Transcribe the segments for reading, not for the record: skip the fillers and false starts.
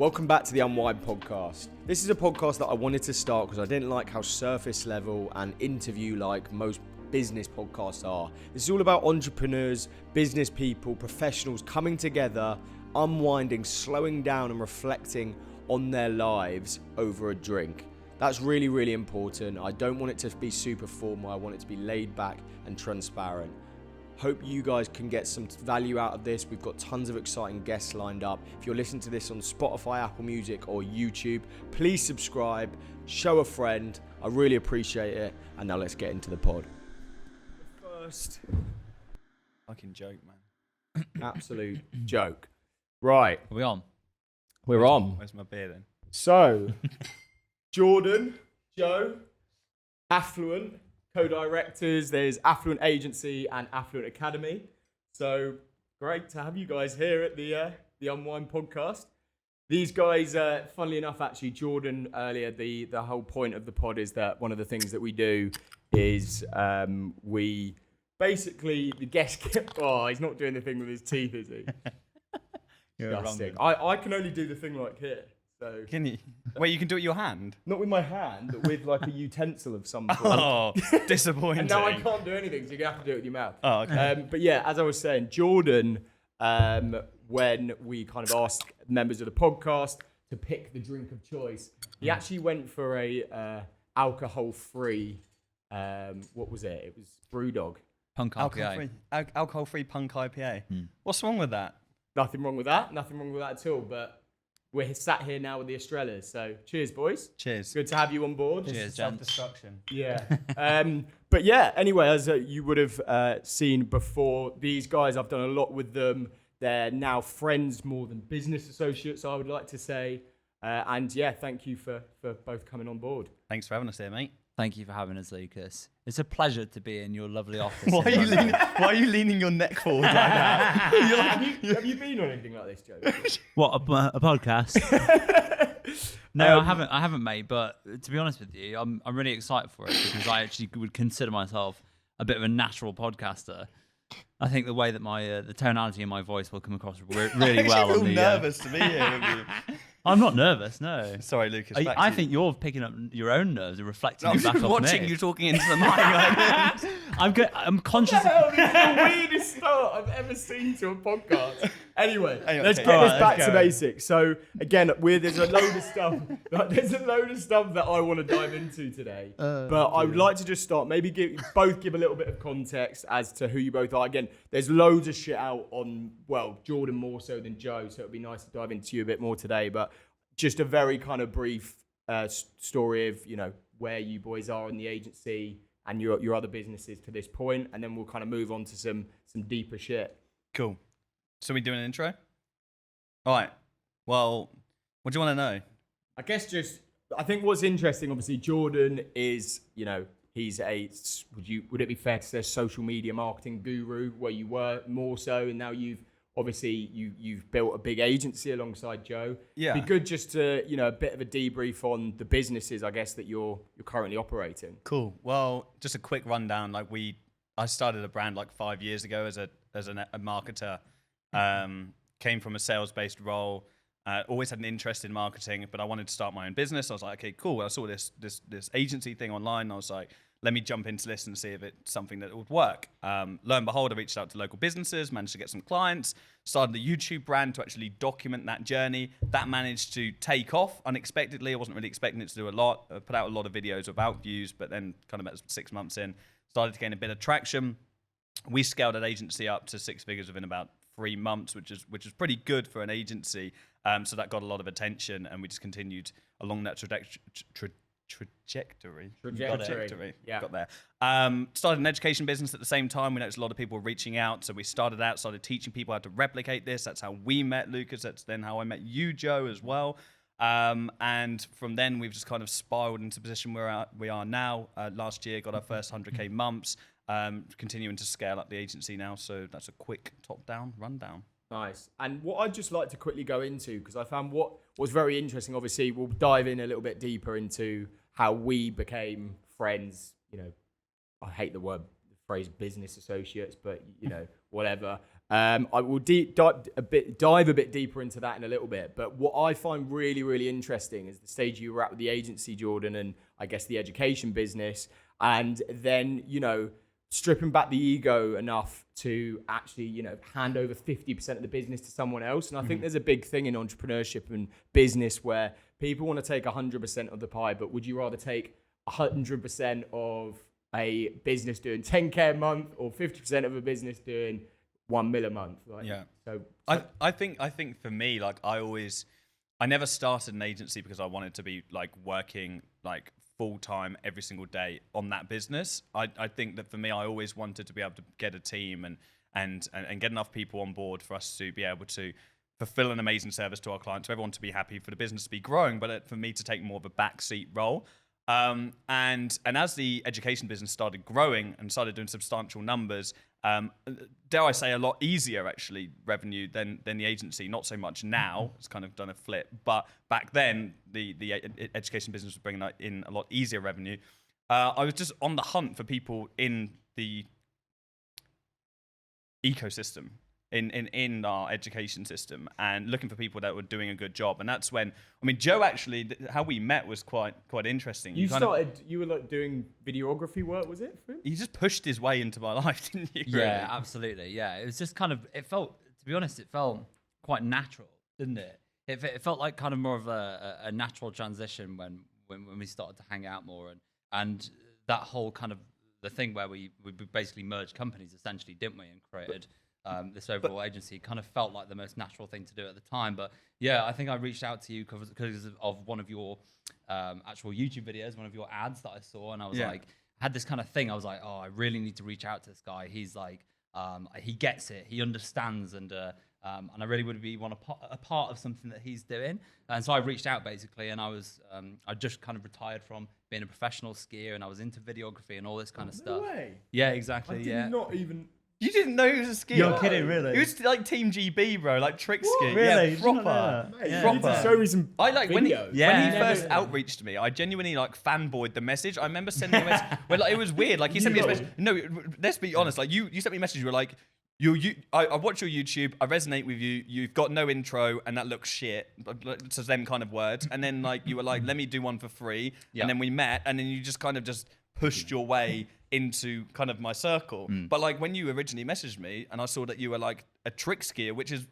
Welcome back to the Unwind podcast. This is a podcast that I wanted to start because I didn't like how surface level and interview like most business podcasts are. This is all about entrepreneurs, business people, professionals coming together, unwinding, slowing down and reflecting on their lives over a drink. That's really, really important. I don't want it to be super formal. I want it to be laid back and transparent. Hope you guys can get some value out of this. We've got tons of exciting guests lined up. If you're listening to this on Spotify, Apple Music or YouTube, please subscribe, show a friend. I really appreciate it. And now let's get into the pod. First, fucking joke, man. Absolute joke. Right. Are we on? We're on. Where's my beer then? So, Jordan, Joe, Affluent, co-directors. There's Affluent Agency and Affluent Academy. So great to have you guys here at the Unwind podcast. These guys, funnily enough, actually, Jordan earlier, the whole point of the pod is that one of the things that we do is we basically, the guest he's not doing the thing with his teeth, is he? Disgusting. I can only do the thing like here. So Can you? Wait, you can do it with your hand? not with my hand, but with like a utensil of some point. Oh, disappointing. And now I can't do anything, so you're going to have to do it with your mouth. Oh, okay. But yeah, as I was saying, Jordan, when we kind of asked members of the podcast to pick the drink of choice, he actually went for a alcohol-free, what was it? It was Brewdog. Punk IPA. Alcohol-free punk IPA. What's wrong with that? Nothing wrong with that. Nothing wrong with that at all. But we're sat here now with the Australians. So cheers, boys. Cheers. Good to have you on board. Cheers, gents. Self-destruction. Yeah. But yeah, anyway, as you would have seen before, these guys, I've done a lot with them. They're now friends more than business associates, I would like to say. And yeah, thank you for both coming on board. Thanks for having us here, mate. Thank you for having us, Lucas. It's a pleasure to be in your lovely office. Why are you leaning your neck forward like that? Have you been on anything like this, Joe? What, a podcast? No, I haven't, mate. But to be honest with you, I'm really excited for it because I actually would consider myself a bit of a natural podcaster. I think the way that my the tonality in my voice will come across really well. I feel nervous to be here with you. I'm not nervous, no. Sorry, Lucas. I think you're picking up your own nerves and reflecting it back off me. I'm watching you talking into the mic. I'm conscious. This is the weirdest start I've ever seen to a podcast. Anyway, let's get this back to basics. So again, there's a load of stuff. There's a load of stuff that I want to dive into today. But I would like to just start. Maybe give a little bit of context as to who you both are. Again, there's loads of shit out on Jordan more so than Joe. So it'd be nice to dive into you a bit more today. But just a very kind of brief story of where you boys are in the agency and your other businesses to this point, and then we'll kind of move on to some deeper shit. Cool. So we doing an intro? All right. Well, what do you want to know? I guess I think what's interesting, obviously, Jordan is, he's would it be fair to say a social media marketing guru, where you were more so, and now you've built a big agency alongside Joe. Yeah. It'd be good just to, a bit of a debrief on the businesses, I guess, that you're currently operating. Cool. Well, just a quick rundown. I started a brand 5 years ago as a marketer. Came from a sales-based role. Always had an interest in marketing, but I wanted to start my own business. I was like, okay, cool. I saw this agency thing online. And I was like, let me jump into this and see if it's something that would work. Lo and behold, I reached out to local businesses, managed to get some clients, started the YouTube brand to actually document that journey. That managed to take off unexpectedly. I wasn't really expecting it to do a lot. I put out a lot of videos without views, but then kind of about 6 months in, started to gain a bit of traction. We scaled an agency up to 6 figures within about 3 months, which is pretty good for an agency. So that got a lot of attention, and we just continued along that trajectory. Yeah. Got there. Started an education business at the same time. We noticed a lot of people were reaching out, so we started teaching people how to replicate this. That's how we met Lucas. That's then how I met you, Joe, as well. And from then, we've just kind of spiraled into the position where we are now. Last year, got our first 100K months. Continuing to scale up the agency now. So that's a quick top-down rundown. Nice. And what I'd just like to quickly go into, because I found what was very interesting, obviously, we'll dive in a little bit deeper into how we became friends. I hate the phrase business associates, but, whatever. I will dive a bit deeper into that in a little bit. But what I find really, really interesting is the stage you were at with the agency, Jordan, and I guess the education business. And then, stripping back the ego enough to actually, hand over 50% of the business to someone else. And I think there's a big thing in entrepreneurship and business where people want to take 100% of the pie, but would you rather take 100% of a business doing 10K a month or 50% of a business doing 1 mil a month? Like, yeah. So I think for me, like I never started an agency because I wanted to be like working like full time every single day on that business. I think that for me, I always wanted to be able to get a team and get enough people on board for us to be able to fulfill an amazing service to our clients, for everyone to be happy, for the business to be growing, but for me to take more of a backseat role. And as the education business started growing and started doing substantial numbers, dare I say, a lot easier actually revenue than the agency. Not so much now; it's kind of done a flip. But back then, the education business was bringing in a lot easier revenue. I was just on the hunt for people in the ecosystem, in our education system, and looking for people that were doing a good job. And that's when, Joe actually, how we met was quite interesting. you were like doing videography work, was it? He just pushed his way into my life, didn't you? Really? Yeah, absolutely. Yeah, it was just it felt, to be honest, it felt quite natural, didn't it? It felt like kind of more of a natural transition when we started to hang out more, and that whole kind of the thing where we basically merged companies essentially, didn't we, and created this overall agency. Kind of felt like the most natural thing to do at the time. But yeah, I think I reached out to you because of one of your actual YouTube videos, one of your ads that I saw, and I was like, I had this kind of thing. I was like, oh, I really need to reach out to this guy. He's like, he gets it, he understands, and I really would want a part of something that he's doing. And so I reached out basically, and I just kind of retired from being a professional skier, and I was into videography and all this kind of stuff. Way. Yeah, exactly. I did not even. You didn't know he was a skier? You're kidding, really? He was like Team GB, bro, like trick skiing. Really? Yeah, proper. Mate, Yeah. you need to show me some When he videos. first outreached to me, I genuinely like fanboyed the message. I remember sending a message. Well, like, it was weird. Like he sent me a message. No, let's be honest. Like you sent me a message. You were like, I watch your YouTube. I resonate with you. You've got no intro, and that looks shit. To them kind of words. And then like you were like, let me do one for free. Yeah. And then we met, and then you just kind of just pushed your way into kind of my circle. But like when you originally messaged me and I saw that you were like a trick skier, which is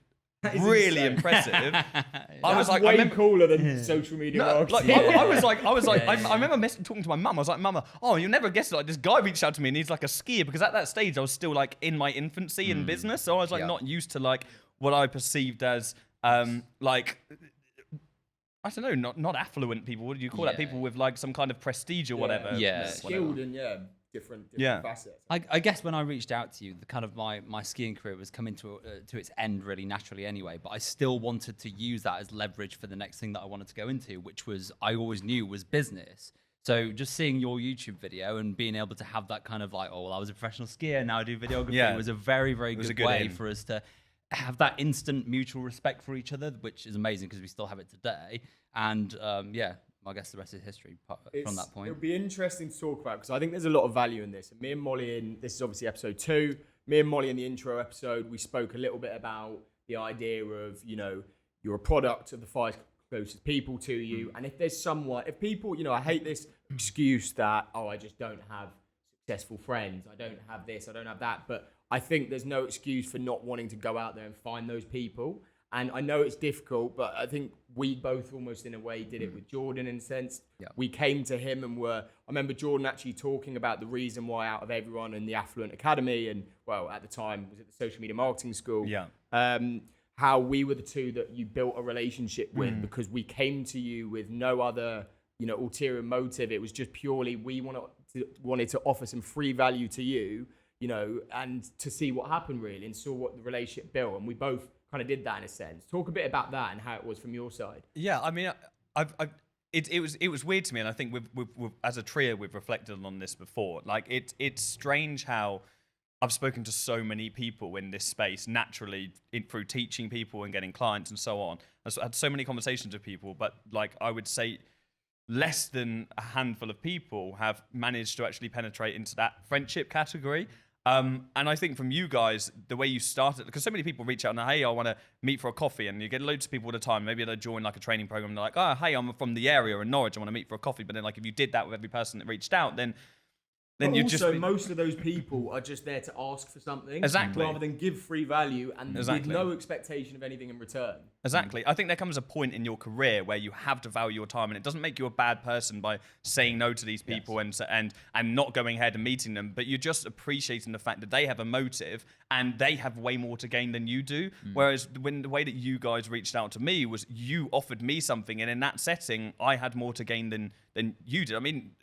really impressive. I was like, way cooler than social media marketing. I was like, I remember talking to my mum. I was like, Mama, oh, you'll never guess it. Like this guy reached out to me and he's like a skier, because at that stage I was still like in my infancy in business, so I was like not used to like what I perceived as like, I don't know, not affluent people. What do you call that? People with like some kind of prestige or whatever. Yeah. Skilled and different facets. I guess when I reached out to you, the kind of my skiing career was coming to its end really naturally anyway, but I still wanted to use that as leverage for the next thing that I wanted to go into, which was, I always knew, was business. So just seeing your YouTube video and being able to have that kind of like, oh, well, I was a professional skier, now I do videography, was a very, very good way for us to have that instant mutual respect for each other, which is amazing because we still have it today. And I guess the rest is history from that point. It'll be interesting to talk about because I think there's a lot of value in this. And me and Molly, this is obviously episode 2. Me and Molly in the intro episode, we spoke a little bit about the idea of, you're a product of the 5 closest people to you. And if people, I hate this excuse that, oh, I just don't have successful friends. I don't have this, I don't have that. But I think there's no excuse for not wanting to go out there and find those people. And I know it's difficult, but I think we both almost in a way did it with Jordan in a sense. Yeah. We came to him and I remember Jordan actually talking about the reason why out of everyone in the Affluent Academy, and well, at the time was at the social media marketing school, how we were the two that you built a relationship with because we came to you with no other, ulterior motive. It was just purely, we wanted to offer some free value to you, and to see what happened really, and saw what the relationship built. And we both kind of did that in a sense. Talk a bit about that and how it was from your side. Yeah, I mean, it was weird to me, and I think we've as a trio we've reflected on this before. Like it's strange how I've spoken to so many people in this space naturally through teaching people and getting clients and so on. I've had so many conversations with people, but like I would say, less than a handful of people have managed to actually penetrate into that friendship category. And I think from you guys, the way you started, because so many people reach out and, hey, I want to meet for a coffee, and you get loads of people all the time. Maybe they join like a training program, and they're like, oh, hey, I'm from the area in Norwich, I want to meet for a coffee. But then like if you did that with every person that reached out, then you just most of those people are just there to ask for something, exactly, rather than give free value and with no expectation of anything in return. Exactly. I think there comes a point in your career where you have to value your time, and it doesn't make you a bad person by saying no to these people and not going ahead and meeting them, but you're just appreciating the fact that they have a motive and they have way more to gain than you do. Whereas when the way that you guys reached out to me was you offered me something, and in that setting, I had more to gain than you did. I mean,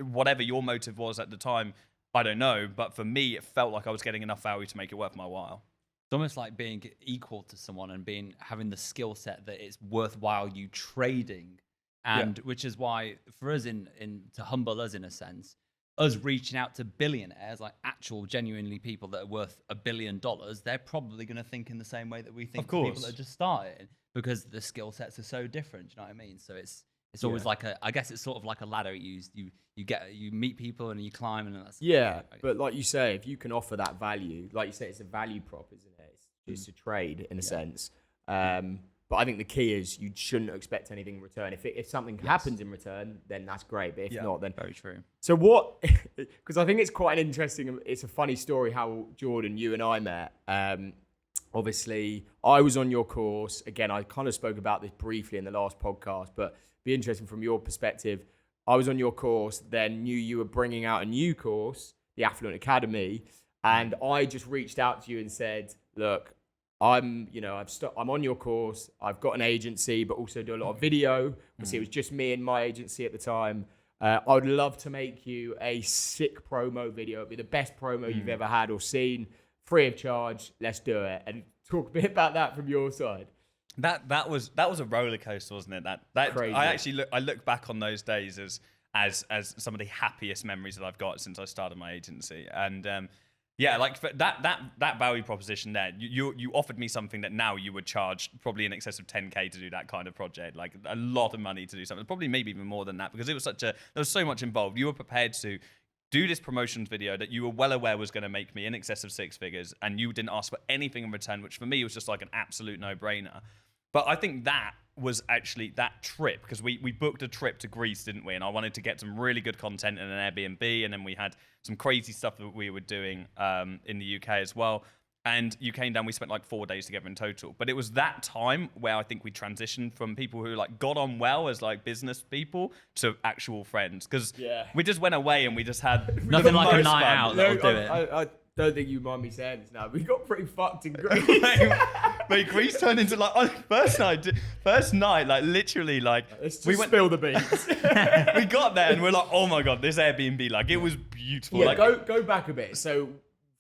whatever your motive was at the time, I don't know, but for me, it felt like I was getting enough value to make it worth my while. It's almost like being equal to someone and having the skill set that it's worthwhile you trading, and which is why for us to humble us in a sense, us reaching out to billionaires, like actual genuinely people that are worth $1 billion, they're probably going to think in the same way that we think to people that are just starting, because the skill sets are so different. You know what I mean? So it's always like I guess it's sort of like a ladder. You meet people and you climb, and that's but like you say, if you can offer that value, like you say, it's a value prop, isn't it? It's a trade in a sense. But I think the key is you shouldn't expect anything in return. If something happens in return, then that's great. But if not, then very true. So what? Because I think it's quite an interesting. It's a funny story how Jordan, you and I met. Obviously, I was on your course. Again, I kind of spoke about this briefly in the last podcast, but be interesting from your perspective. I was on your course, then knew you were bringing out a new course, the Affluent Academy, and I just reached out to you and said, "Look, I'm on your course. I've got an agency, but also do a lot of video. Obviously, it was just me and my agency at the time. I would love to make you a sick promo video. It'd be the best promo you've ever had or seen, free of charge. Let's do it." And talk a bit about that from your side. That was a roller coaster, wasn't it? That Crazy. I look back on those days as some of the happiest memories that I've got since I started my agency. And like that value proposition there, you offered me something that now you would charge probably in excess of 10K to do that kind of project, like a lot of money to do something, probably maybe even more than that, because it was there was so much involved. You were prepared to do this promotions video that you were well aware was going to make me in excess of 6 figures, and you didn't ask for anything in return, which for me was just like an absolute no-brainer. But I think that was actually that trip, because we booked a trip to Greece, didn't we? And I wanted to get some really good content in an Airbnb, and then we had some crazy stuff that we were doing in the UK as well. And you came down, we spent like 4 days together in total. But it was that time where I think we transitioned from people who like got on well as like business people to actual friends. Because we just went away and we just had nothing like a night fun. out that'll do it. I don't think you mind me saying this now. We got pretty fucked in Greece. Mate, Greece turned into like first night, like literally like let's just spill the beans. We got there and we're like, oh my god, this Airbnb, like it was beautiful. Yeah, like, go back a bit. So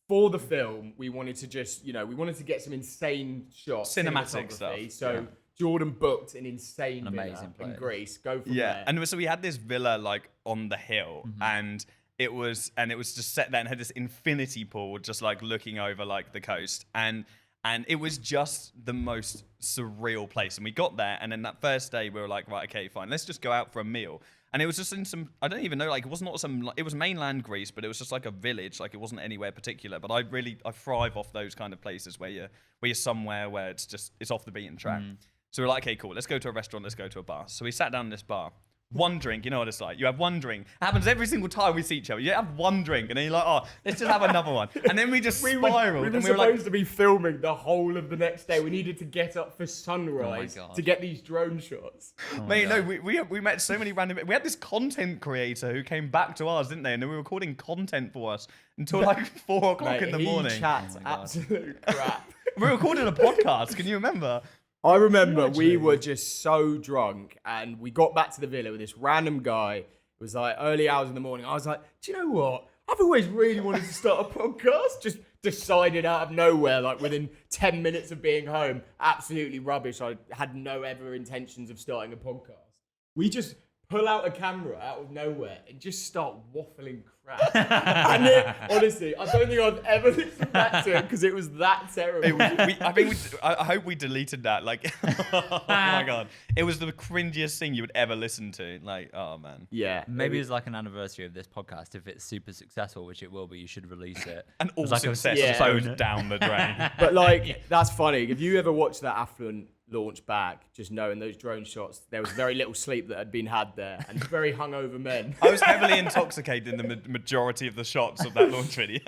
for the film, we wanted to just, we wanted to get some insane shots, cinematic stuff. So Jordan booked an insane amazing villa in Greece. Go from there. And so we had this villa like on the hill, and it was just set there and had this infinity pool just like looking over like the coast, and it was just the most surreal place. And we got there, and then that first day we were like, right, okay, fine, let's just go out for a meal. And it was just in some, I don't even know, like it was mainland Greece, but it was just like a village, like it wasn't anywhere particular. But I thrive off those kind of places where you're somewhere where it's off the beaten track. So we're like, okay, cool, let's go to a restaurant, let's go to a bar. So we sat down in this bar. One drink, you know what it's like. You have one drink. It happens every single time we see each other. You have one drink, and then you're like, oh, let's just have another one. And then we just spiraled. We were supposed to be filming the whole of the next day. We needed to get up for sunrise to get these drone shots. Mate, no, we met so many random... We had this content creator who came back to us, didn't they? And they were recording content for us until like 4 o'clock in the morning. He chats absolute crap. We recorded a podcast. Can you remember? I remember we were just so drunk, and we got back to the villa with this random guy. It was like early hours in the morning. I was like, do you know what? I've always really wanted to start a podcast. Just decided out of nowhere, like within 10 minutes of being home. Absolutely rubbish. I had no ever intentions of starting a podcast. We just pull out a camera out of nowhere and just start waffling crap. And then, honestly, I don't think I've ever listened back to it because it was that terrible. I hope we deleted that. Like, oh my God. It was the cringiest thing you would ever listen to. Like, oh man. Yeah. Maybe it's like an anniversary of this podcast. If it's super successful, which it will be, you should release it. And all like success goes down the drain. But like, that's funny. If you ever watched that Affluent launch back, just knowing those drone shots, there was very little sleep that had been had there, and very hungover men. I was heavily intoxicated in the majority of the shots of that launch video.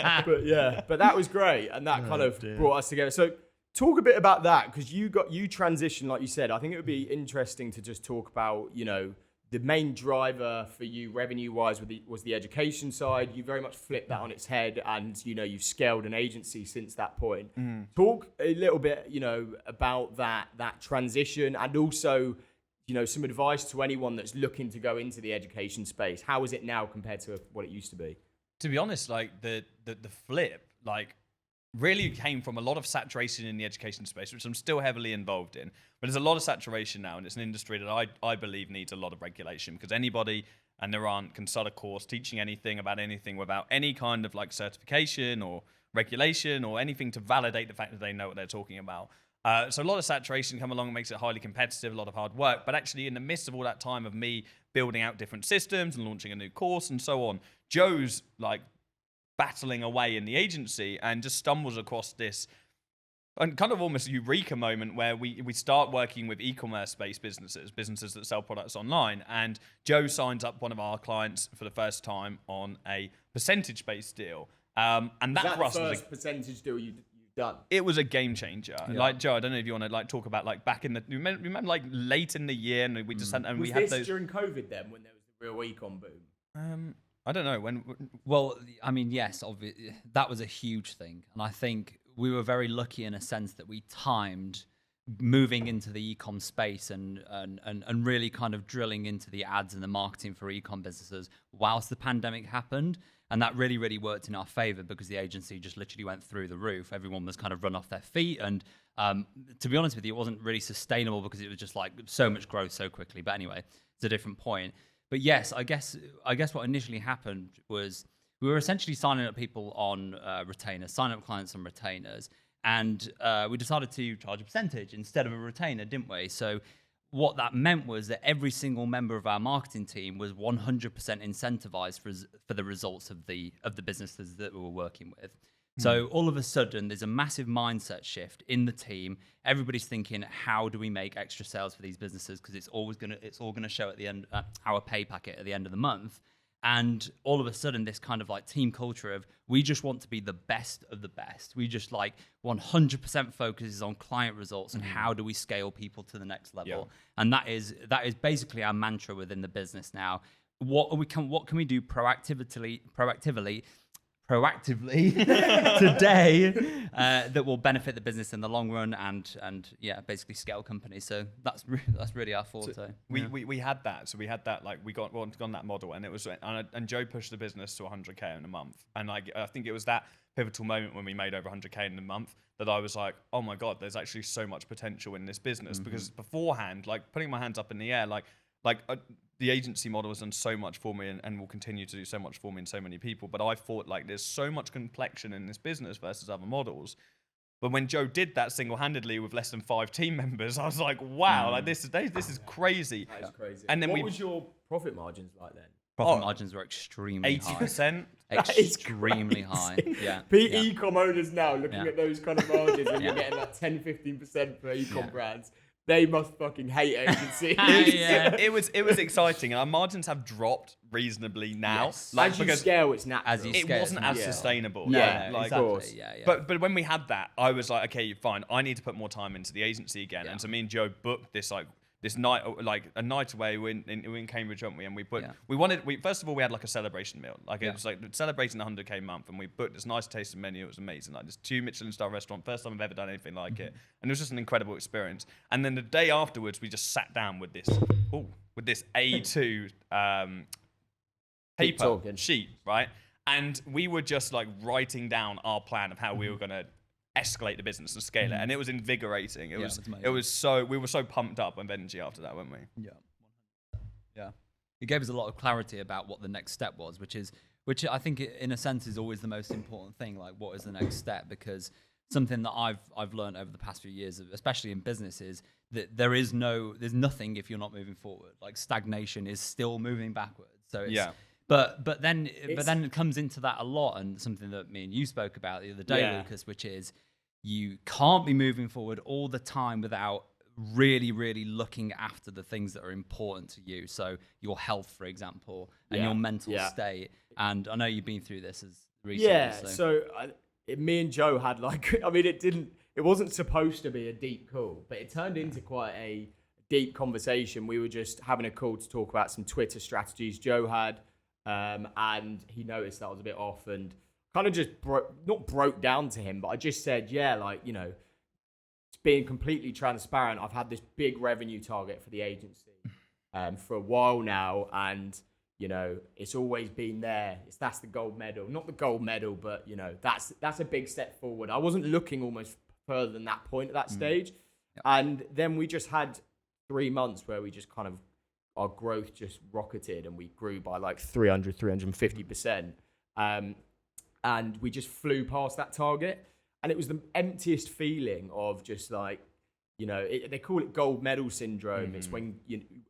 but that was great, and that kind of brought us together. So talk a bit about that, because you transitioned, like you said. I think it would be interesting to just talk about, the main driver for you revenue-wise was the education side. You very much flipped that on its head, and you've scaled an agency since that point. Talk a little bit, about that transition, and also, some advice to anyone that's looking to go into the education space. How is it now compared to what it used to be? To be honest, like the flip, like, really came from a lot of saturation in the education space, which I'm still heavily involved in. But there's a lot of saturation now, and it's an industry that I believe needs a lot of regulation, because anybody can start a course teaching anything about anything without any kind of like certification or regulation or anything to validate the fact that they know what they're talking about. So a lot of saturation come along and makes it highly competitive, a lot of hard work. But actually, in the midst of all that time of me building out different systems and launching a new course and so on, Joe's like battling away in the agency and just stumbles across this and kind of almost eureka moment where we start working with e-commerce based businesses that sell products online, and Joe signs up one of our clients for the first time on a percentage based deal, and that for us was was the first percentage deal you've done. It was a game changer. Yeah. Like, Joe, I don't know if you want to like talk about like back in the remember like late in the year, and we just had, and was we had this those during COVID then, when there was the real e-com boom? I don't know when. Well, I mean, yes, obviously, that was a huge thing. And I think we were very lucky in a sense that we timed moving into the e-com space and really kind of drilling into the ads and the marketing for e-com businesses whilst the pandemic happened. And that really, really worked in our favor, because the agency just literally went through the roof. Everyone was kind of run off their feet. And to be honest with you, it wasn't really sustainable, because it was just like so much growth so quickly. But anyway, it's a different point. But yes, I guess what initially happened was we were essentially signing up people on retainers, signing up clients on retainers, and we decided to charge a percentage instead of a retainer, didn't we? So what that meant was that every single member of our marketing team was 100% incentivized for the results of the businesses that we were working with. So all of a sudden, there's a massive mindset shift in the team. Everybody's thinking, how do we make extra sales for these businesses? Because it's all gonna show at the end, our pay packet at the end of the month. And all of a sudden, this kind of like team culture of, we just want to be the best of the best. We just like 100% focuses on client results and how do we scale people to the next level. Yeah. And that is basically our mantra within the business now. What can we do proactively today that will benefit the business in the long run and basically scale companies. So that's really our forte. So we had that. So we had that, like we got on that model, and it was and Joe pushed the business to 100K in a month. And like I think it was that pivotal moment when we made over 100K in a month that I was like, oh my God, there's actually so much potential in this business. Because beforehand, like putting my hands up in the air, the agency model has done so much for me and will continue to do so much for me and so many people. But I thought like there's so much complexion in this business versus other models. But when Joe did that single-handedly with less than 5 team members, I was like, wow, like this is crazy. That is crazy. And then what was your profit margins like then? Profit margins were extremely 80%. high. Extremely high. Yeah. E-com owners now looking at those kind of margins and you're getting like 10-15% for e-com brands. They must fucking hate agencies. It was exciting, and our margins have dropped reasonably now. Yes. As you scale, it's natural. It wasn't as sustainable. Yeah, like, of course. But when we had that, I was like, okay, fine. I need to put more time into the agency again. Yeah. And so me and Joe booked this night, like a night away. We're in Cambridge, weren't we? And we first of all, we had like a celebration meal. It was like celebrating the 100K month, and we booked this nice tasting menu. It was amazing. Like this 2 Michelin star restaurant, first time I've ever done anything like it, and it was just an incredible experience. And then the day afterwards, we just sat down with this A2 paper sheet, right? And we were just like writing down our plan of how we were gonna escalate the business and scale it, and it was invigorating. It was so, we were so pumped up with energy after that, weren't we? Yeah. gave us a lot of clarity about what the next step was, which I think in a sense is always the most important thing. Like, what is the next step? Because something that I've learned over the past few years, especially in business, is that there's nothing if you're not moving forward. Like, stagnation is still moving backwards. So it's, but then it comes into that a lot, and something that me and you spoke about the other day, Lucas, which is you can't be moving forward all the time without really, really looking after the things that are important to you. So your health, for example, and your mental state. And I know you've been through this as recently. Yeah. So me and Joe had it wasn't supposed to be a deep call, but it turned into quite a deep conversation. We were just having a call to talk about some Twitter strategies Joe had, and he noticed that I was a bit off, and kind of just not broke down to him, but I just said, being completely transparent, I've had this big revenue target for the agency for a while now, and it's always been there. That's the gold medal, not the gold medal, but that's a big step forward. I wasn't looking almost further than that point at that stage, and then we just had 3 months where we just kind of, our growth just rocketed, and we grew by like 350%, and we just flew past that target. And it was the emptiest feeling of just like, they call it gold medal syndrome. It's when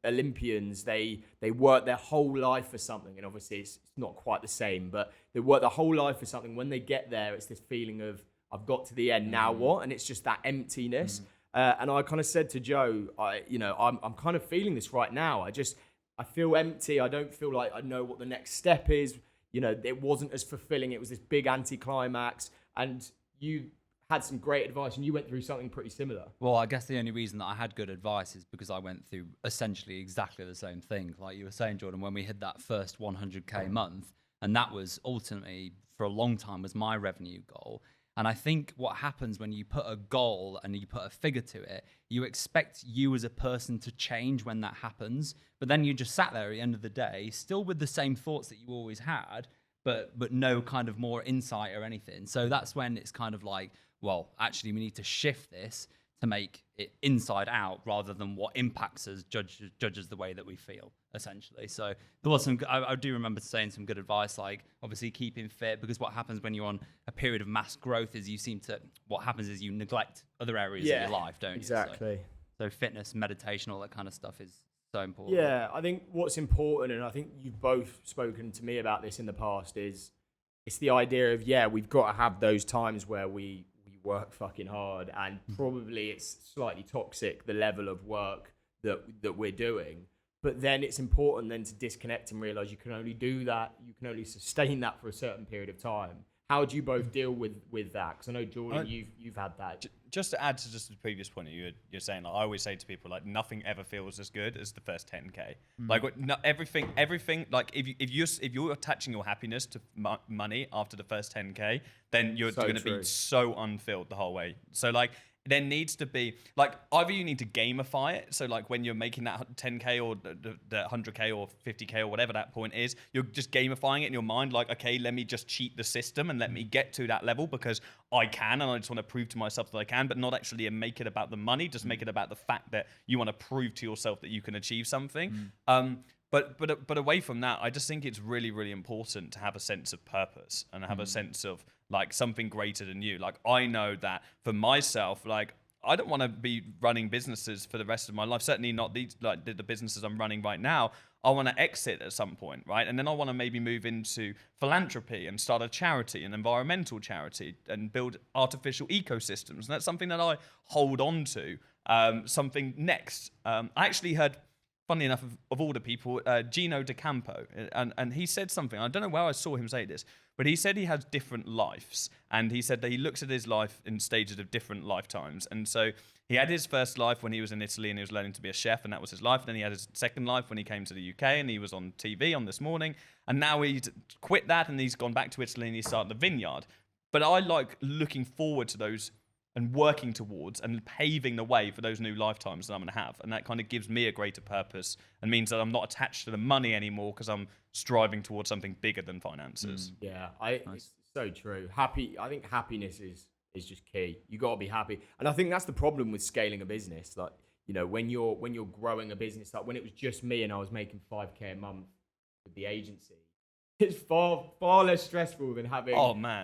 Olympians, they work their whole life for something. And obviously it's not quite the same, but they work their whole life for something. When they get there, it's this feeling of, I've got to the end, now what? And it's just that emptiness. And I kind of said to Joe, I'm kind of feeling this right now. I feel empty. I don't feel like I know what the next step is. It wasn't as fulfilling. It was this big anticlimax. And you had some great advice, and you went through something pretty similar. Well, I guess the only reason that I had good advice is because I went through essentially exactly the same thing. Like you were saying, Jordan, when we hit that first 100K month, and that was ultimately, for a long time, was my revenue goal. And I think what happens when you put a goal and you put a figure to it, you expect you as a person to change when that happens. But then you just sat there at the end of the day, still with the same thoughts that you always had, but no kind of more insight or anything. So that's when it's kind of like, well, actually, we need to shift this to make it inside out rather than what impacts us judges the way that we feel, essentially. So there was I do remember saying some good advice, like obviously keeping fit, because what happens when you're on a period of mass growth is what happens is you neglect other areas of your life, don't you? Exactly. So fitness, meditation, all that kind of stuff is so important. Yeah, I think what's important, and I think you've both spoken to me about this in the past, is it's the idea of, we've got to have those times where we work fucking hard, and probably it's slightly toxic, the level of work that we're doing. But then it's important then to disconnect and realize you can only do that, you can only sustain that for a certain period of time. How do you both deal with that? Because I know, Jordan, you've had that. Just to add to just the previous point you're saying, like, I always say to people, like, nothing ever feels as good as the first 10K. Like, everything. Like, if you're attaching your happiness to money after the first 10K, then you're going to be so unfilled the whole way. So like, there needs to be, like, either you need to gamify it. So like when you're making that 10K or the 100K or 50K or whatever that point is, you're just gamifying it in your mind. Like, okay, let me just cheat the system and let me get to that level because I can, and I just want to prove to myself that I can, but not actually make it about the money. Just make it about the fact that you want to prove to yourself that you can achieve something. But away from that, I just think it's really, really important to have a sense of purpose and have a sense of like something greater than you. Like, I know that for myself, like, I don't want to be running businesses for the rest of my life. Certainly not these, like the businesses I'm running right now. I want to exit at some point, right? And then I want to maybe move into philanthropy and start a charity, an environmental charity, and build artificial ecosystems. And that's something that I hold on to. Something next. I actually heard, funnily enough, of all the people, Gino DeCampo, and he said something. I don't know where I saw him say this, but he said he has different lives, and he said that he looks at his life in stages of different lifetimes. And so he had his first life when he was in Italy and he was learning to be a chef, and that was his life. And then he had his second life when he came to the UK and he was on TV on This Morning, and now he's quit that and he's gone back to Italy and he started the vineyard. But I like looking forward to those and working towards and paving the way for those new lifetimes that I'm going to have. And that kind of gives me a greater purpose and means that I'm not attached to the money anymore because I'm striving towards something bigger than finances. Yeah, it's so true. I think happiness is just key. You got to be happy. And I think that's the problem with scaling a business. Like, you know, when you're growing a business, like when it was just me and I was making 5K a month with the agency, it's far less stressful than having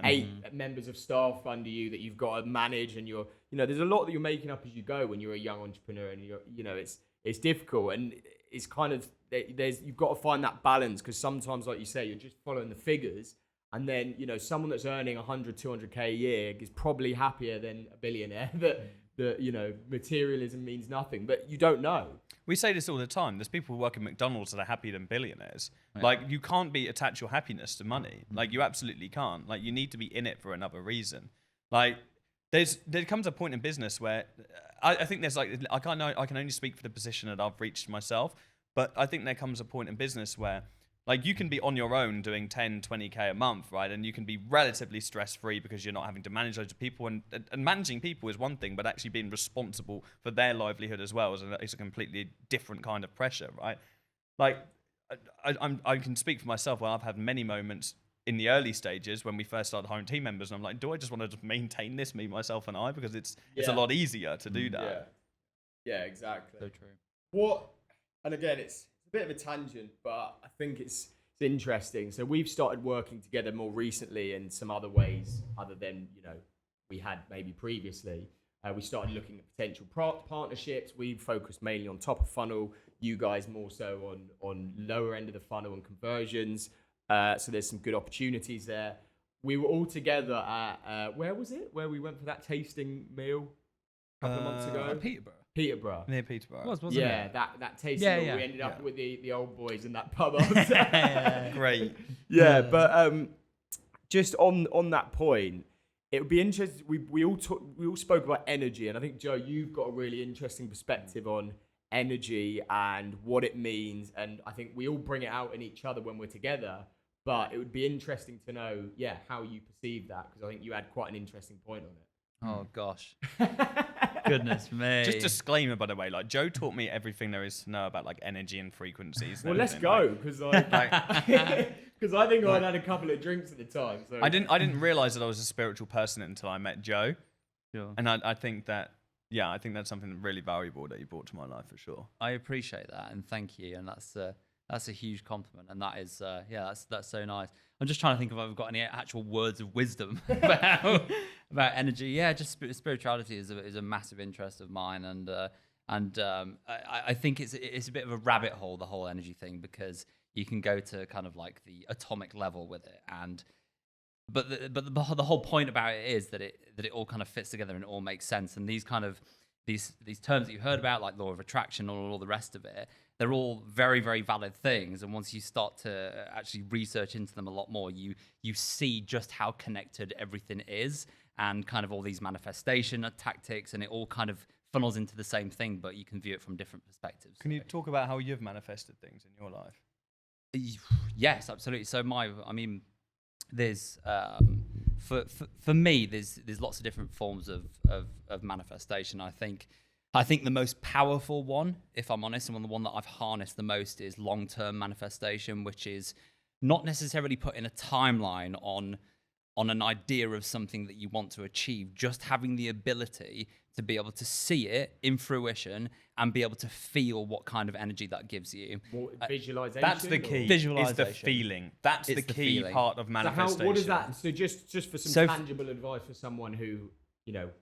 8 members of staff under you that you've got to manage, and you know, there's a lot that you're making up as you go when you're a young entrepreneur, and you know, it's difficult, and it's kind of you've got to find that balance, because sometimes, like you say, you're just following the figures, and then, you know, someone that's earning 100, 200K a year is probably happier than a billionaire that, you know, materialism means nothing, but you don't know. We say this all the time. There's people who work in McDonald's that are happier than billionaires. Right. Like, you can't attach your happiness to money. Like, you absolutely can't. Like, you need to be in it for another reason. Like, there comes a point in business where I think there's like, I can only speak for the position that I've reached myself, but I think there comes a point in business where, like, you can be on your own doing 10, 20K a month, right? And you can be relatively stress-free because you're not having to manage loads of people. And managing people is one thing, but actually being responsible for their livelihood as well is a completely different kind of pressure, right? Like, I can speak for myself where I've had many moments in the early stages when we first started hiring team members, and I'm like, do I just want to just maintain this, me, myself, and I? Because it's a lot easier to do that. Yeah, exactly. So true. And again, it's a bit of a tangent, but I think it's interesting. So we've started working together more recently in some other ways other than, you know, we had maybe previously. We started looking at potential partnerships. We've focused mainly on top of funnel. You guys more so on lower end of the funnel and conversions. So there's some good opportunities there. We were all together at, where was it? Where we went for that tasting meal a couple of months ago? Peterborough. Near Peterborough. Wasn't yeah, it? that tasting meal. We ended up with the old boys in that pub. Great. Yeah, but just on that point, it would be interesting. We all spoke about energy, and I think, Joe, you've got a really interesting perspective on energy and what it means, and I think we all bring it out in each other when we're together. But it would be interesting to know, how you perceive that, because I think you had quite an interesting point on it. Oh gosh. Goodness me. Just disclaimer, by the way, like, Joe taught me everything there is to know about, like, energy and frequencies. Well, let's go, because because I think I'd had a couple of drinks at the time. So I didn't realize that I was a spiritual person until I met Joe. Sure. And I think that, I think that's something really valuable that you brought to my life for sure. I appreciate that, and thank you. And that's a huge compliment, and that is that's so nice. I'm just trying to think if I've got any actual words of wisdom about energy. Yeah, just spirituality is a massive interest of mine, and I think it's a bit of a rabbit hole, the whole energy thing, because you can go to kind of like the atomic level with it, but the whole point about it is that it all kind of fits together and it all makes sense. And these kind of these terms that you heard about, like law of attraction and all the rest of it, they're all very, very valid things. And once you start to actually research into them a lot more, you see just how connected everything is, and kind of all these manifestation tactics, and it all kind of funnels into the same thing, but you can view it from different perspectives. Can you talk about how you've manifested things in your life? Yes, absolutely. So there's for me, there's lots of different forms of manifestation. I think the most powerful one, if I'm honest, and the one that I've harnessed the most, is long-term manifestation, which is not necessarily putting a timeline on an idea of something that you want to achieve, just having the ability to be able to see it in fruition and be able to feel what kind of energy that gives you. Visualization. That's the key. Visualization. Is the feeling. That's the key feeling. part of manifestation. So what is that? So just for some tangible advice for someone who,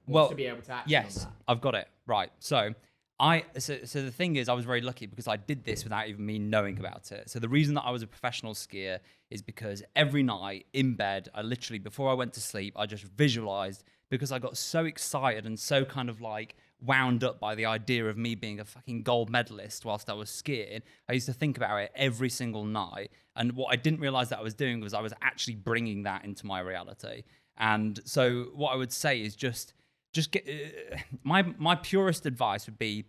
wants to be able to act on that. Yes, I've got it. Right. So the thing is, I was very lucky because I did this without even me knowing about it. So the reason that I was a professional skier is because every night in bed, I literally, before I went to sleep, I just visualized, because I got so excited and so kind of like wound up by the idea of me being a fucking gold medalist whilst I was skiing. I used to think about it every single night. And what I didn't realize that I was doing was I was actually bringing that into my reality. And so what I would say is just get, my purest advice would be,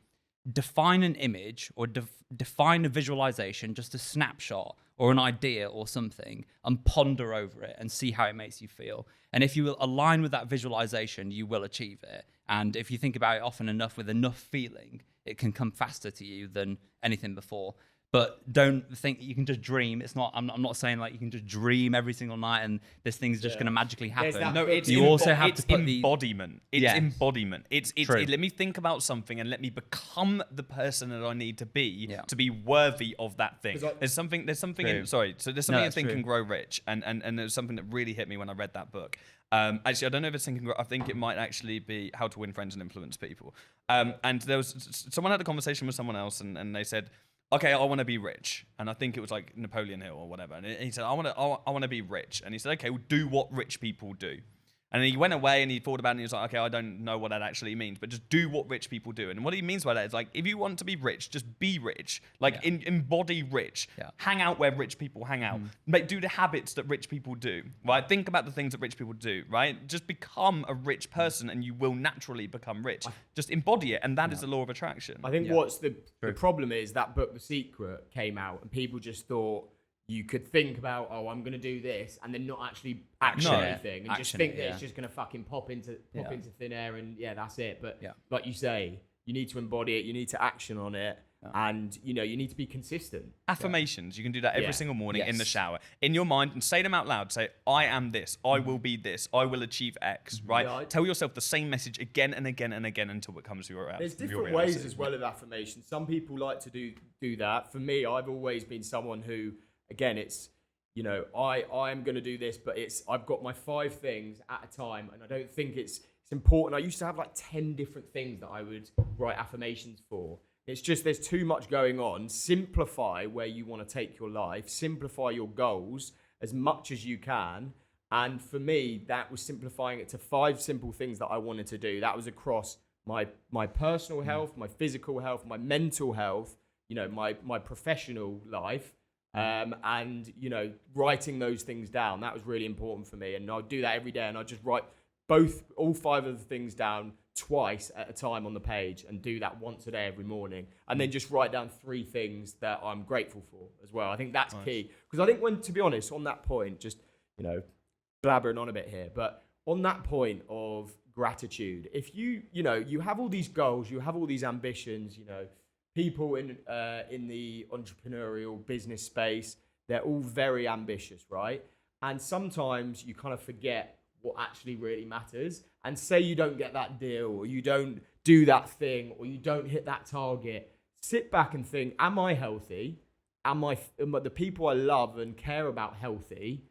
define an image or define a visualization, just a snapshot or an idea or something, and ponder over it and see how it makes you feel. And if you will align with that visualization, you will achieve it. And if you think about it often enough with enough feeling, it can come faster to you than anything before. But don't think you can just dream. It's not. I'm not saying like you can just dream every single night and this thing's just going to magically happen. No, it's you also have it's to put embodiment. It's embodiment. It's True. let me think about something and let me become the person that I need to be worthy of that thing. There's something in Think and Grow Rich, and there's something that really hit me when I read that book. Actually, I don't know if it's Think and Grow. I think it might actually be How to Win Friends and Influence People. And there was someone had a conversation with someone else, and they said, okay, I want to be rich. And I think it was like Napoleon Hill or whatever. And he said, I want to be rich. And he said, okay, well, do what rich people do. And he went away and he thought about it and he was like, okay, I don't know what that actually means, but just do what rich people do. And what he means by that is like, if you want to be rich, just be rich. Like embody rich. Yeah. Hang out where rich people hang out. Do the habits that rich people do, right? Think about the things that rich people do, right? Just become a rich person and you will naturally become rich. Just embody it. And that is the law of attraction. I think what's the problem is that book, The Secret, came out and people just thought, you could think about, oh, I'm going to do this, and then not actually action anything, and just think that it's just going to fucking pop into thin air, and that's it. But like you say, you need to embody it, you need to action on it, and you need to be consistent. Affirmations, you can do that every single morning in the shower, in your mind, and say them out loud. Say, I am this, I will be this, I will achieve X, right? Yeah, tell yourself the same message again and again and again until it comes to your reality. There's different ways as well of affirmations. Some people like to do that. For me, I've always been someone who, again, it's, I'm going to do this, but I've got my 5 things at a time, and I don't think it's important. I used to have like 10 different things that I would write affirmations for. It's just there's too much going on. Simplify where you want to take your life. Simplify your goals as much as you can. And for me, that was simplifying it to 5 simple things that I wanted to do. That was across my personal health, my physical health, my mental health, my professional life. And writing those things down, that was really important for me, and I'd do that every day, and I'd just write all 5 of the things down twice at a time on the page, and do that once a day every morning, and then just write down 3 things that I'm grateful for as well. I think that's key, because I think to be honest, on that point, just blabbering on a bit here, but on that point of gratitude, if you have all these goals, you have all these ambitions, people in the entrepreneurial business space, they're all very ambitious, right? And sometimes you kind of forget what actually really matters. And say you don't get that deal, or you don't do that thing, or you don't hit that target, sit back and think, am I healthy? Am the people I love and care about healthy?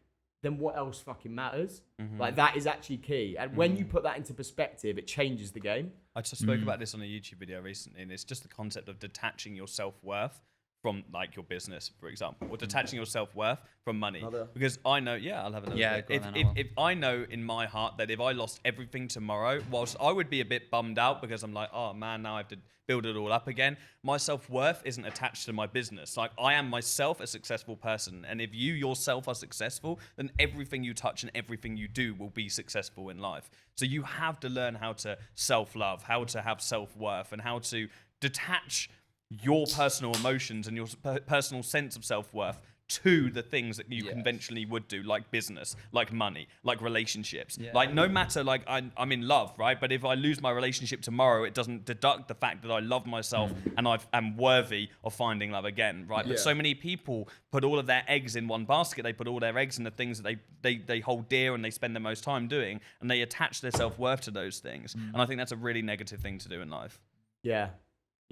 Then what else fucking matters? Like, that is actually key. And when you put that into perspective, it changes the game. I just spoke about this on a YouTube video recently, and it's just the concept of detaching your self-worth from like your business, for example, or detaching your self-worth from money. Because I know, I'll have another. If I know in my heart that if I lost everything tomorrow, whilst I would be a bit bummed out because I'm like, oh man, now I have to build it all up again, my self-worth isn't attached to my business. Like, I am myself a successful person, and if you yourself are successful, then everything you touch and everything you do will be successful in life. So you have to learn how to self-love, how to have self-worth, and how to detach your personal emotions and your personal sense of self-worth to the things that you conventionally would do, like business, like money, like relationships. Like, no matter, like, I'm in love, right? But if I lose my relationship tomorrow, it doesn't deduct the fact that I love myself and I'm worthy of finding love again, right? But so many people put all of their eggs in one basket. They put all their eggs in the things that they hold dear and they spend the most time doing, and they attach their self-worth to those things. And I think that's a really negative thing to do in life. Yeah,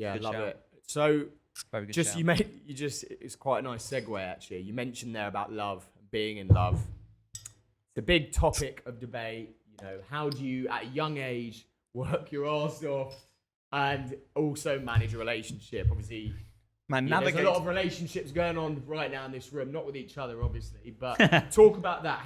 I love it. So, it's quite a nice segue actually. You mentioned there about love, being in love. It's a big topic of debate. How do you, at a young age, work your arse off and also manage a relationship? Obviously, there's a lot of relationships going on right now in this room, not with each other, obviously, but talk about that.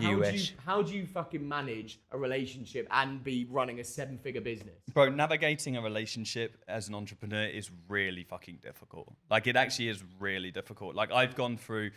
How do you fucking manage a relationship and be running a 7-figure business? Bro, navigating a relationship as an entrepreneur is really fucking difficult. Like, it actually is really difficult. Like, I've gone through,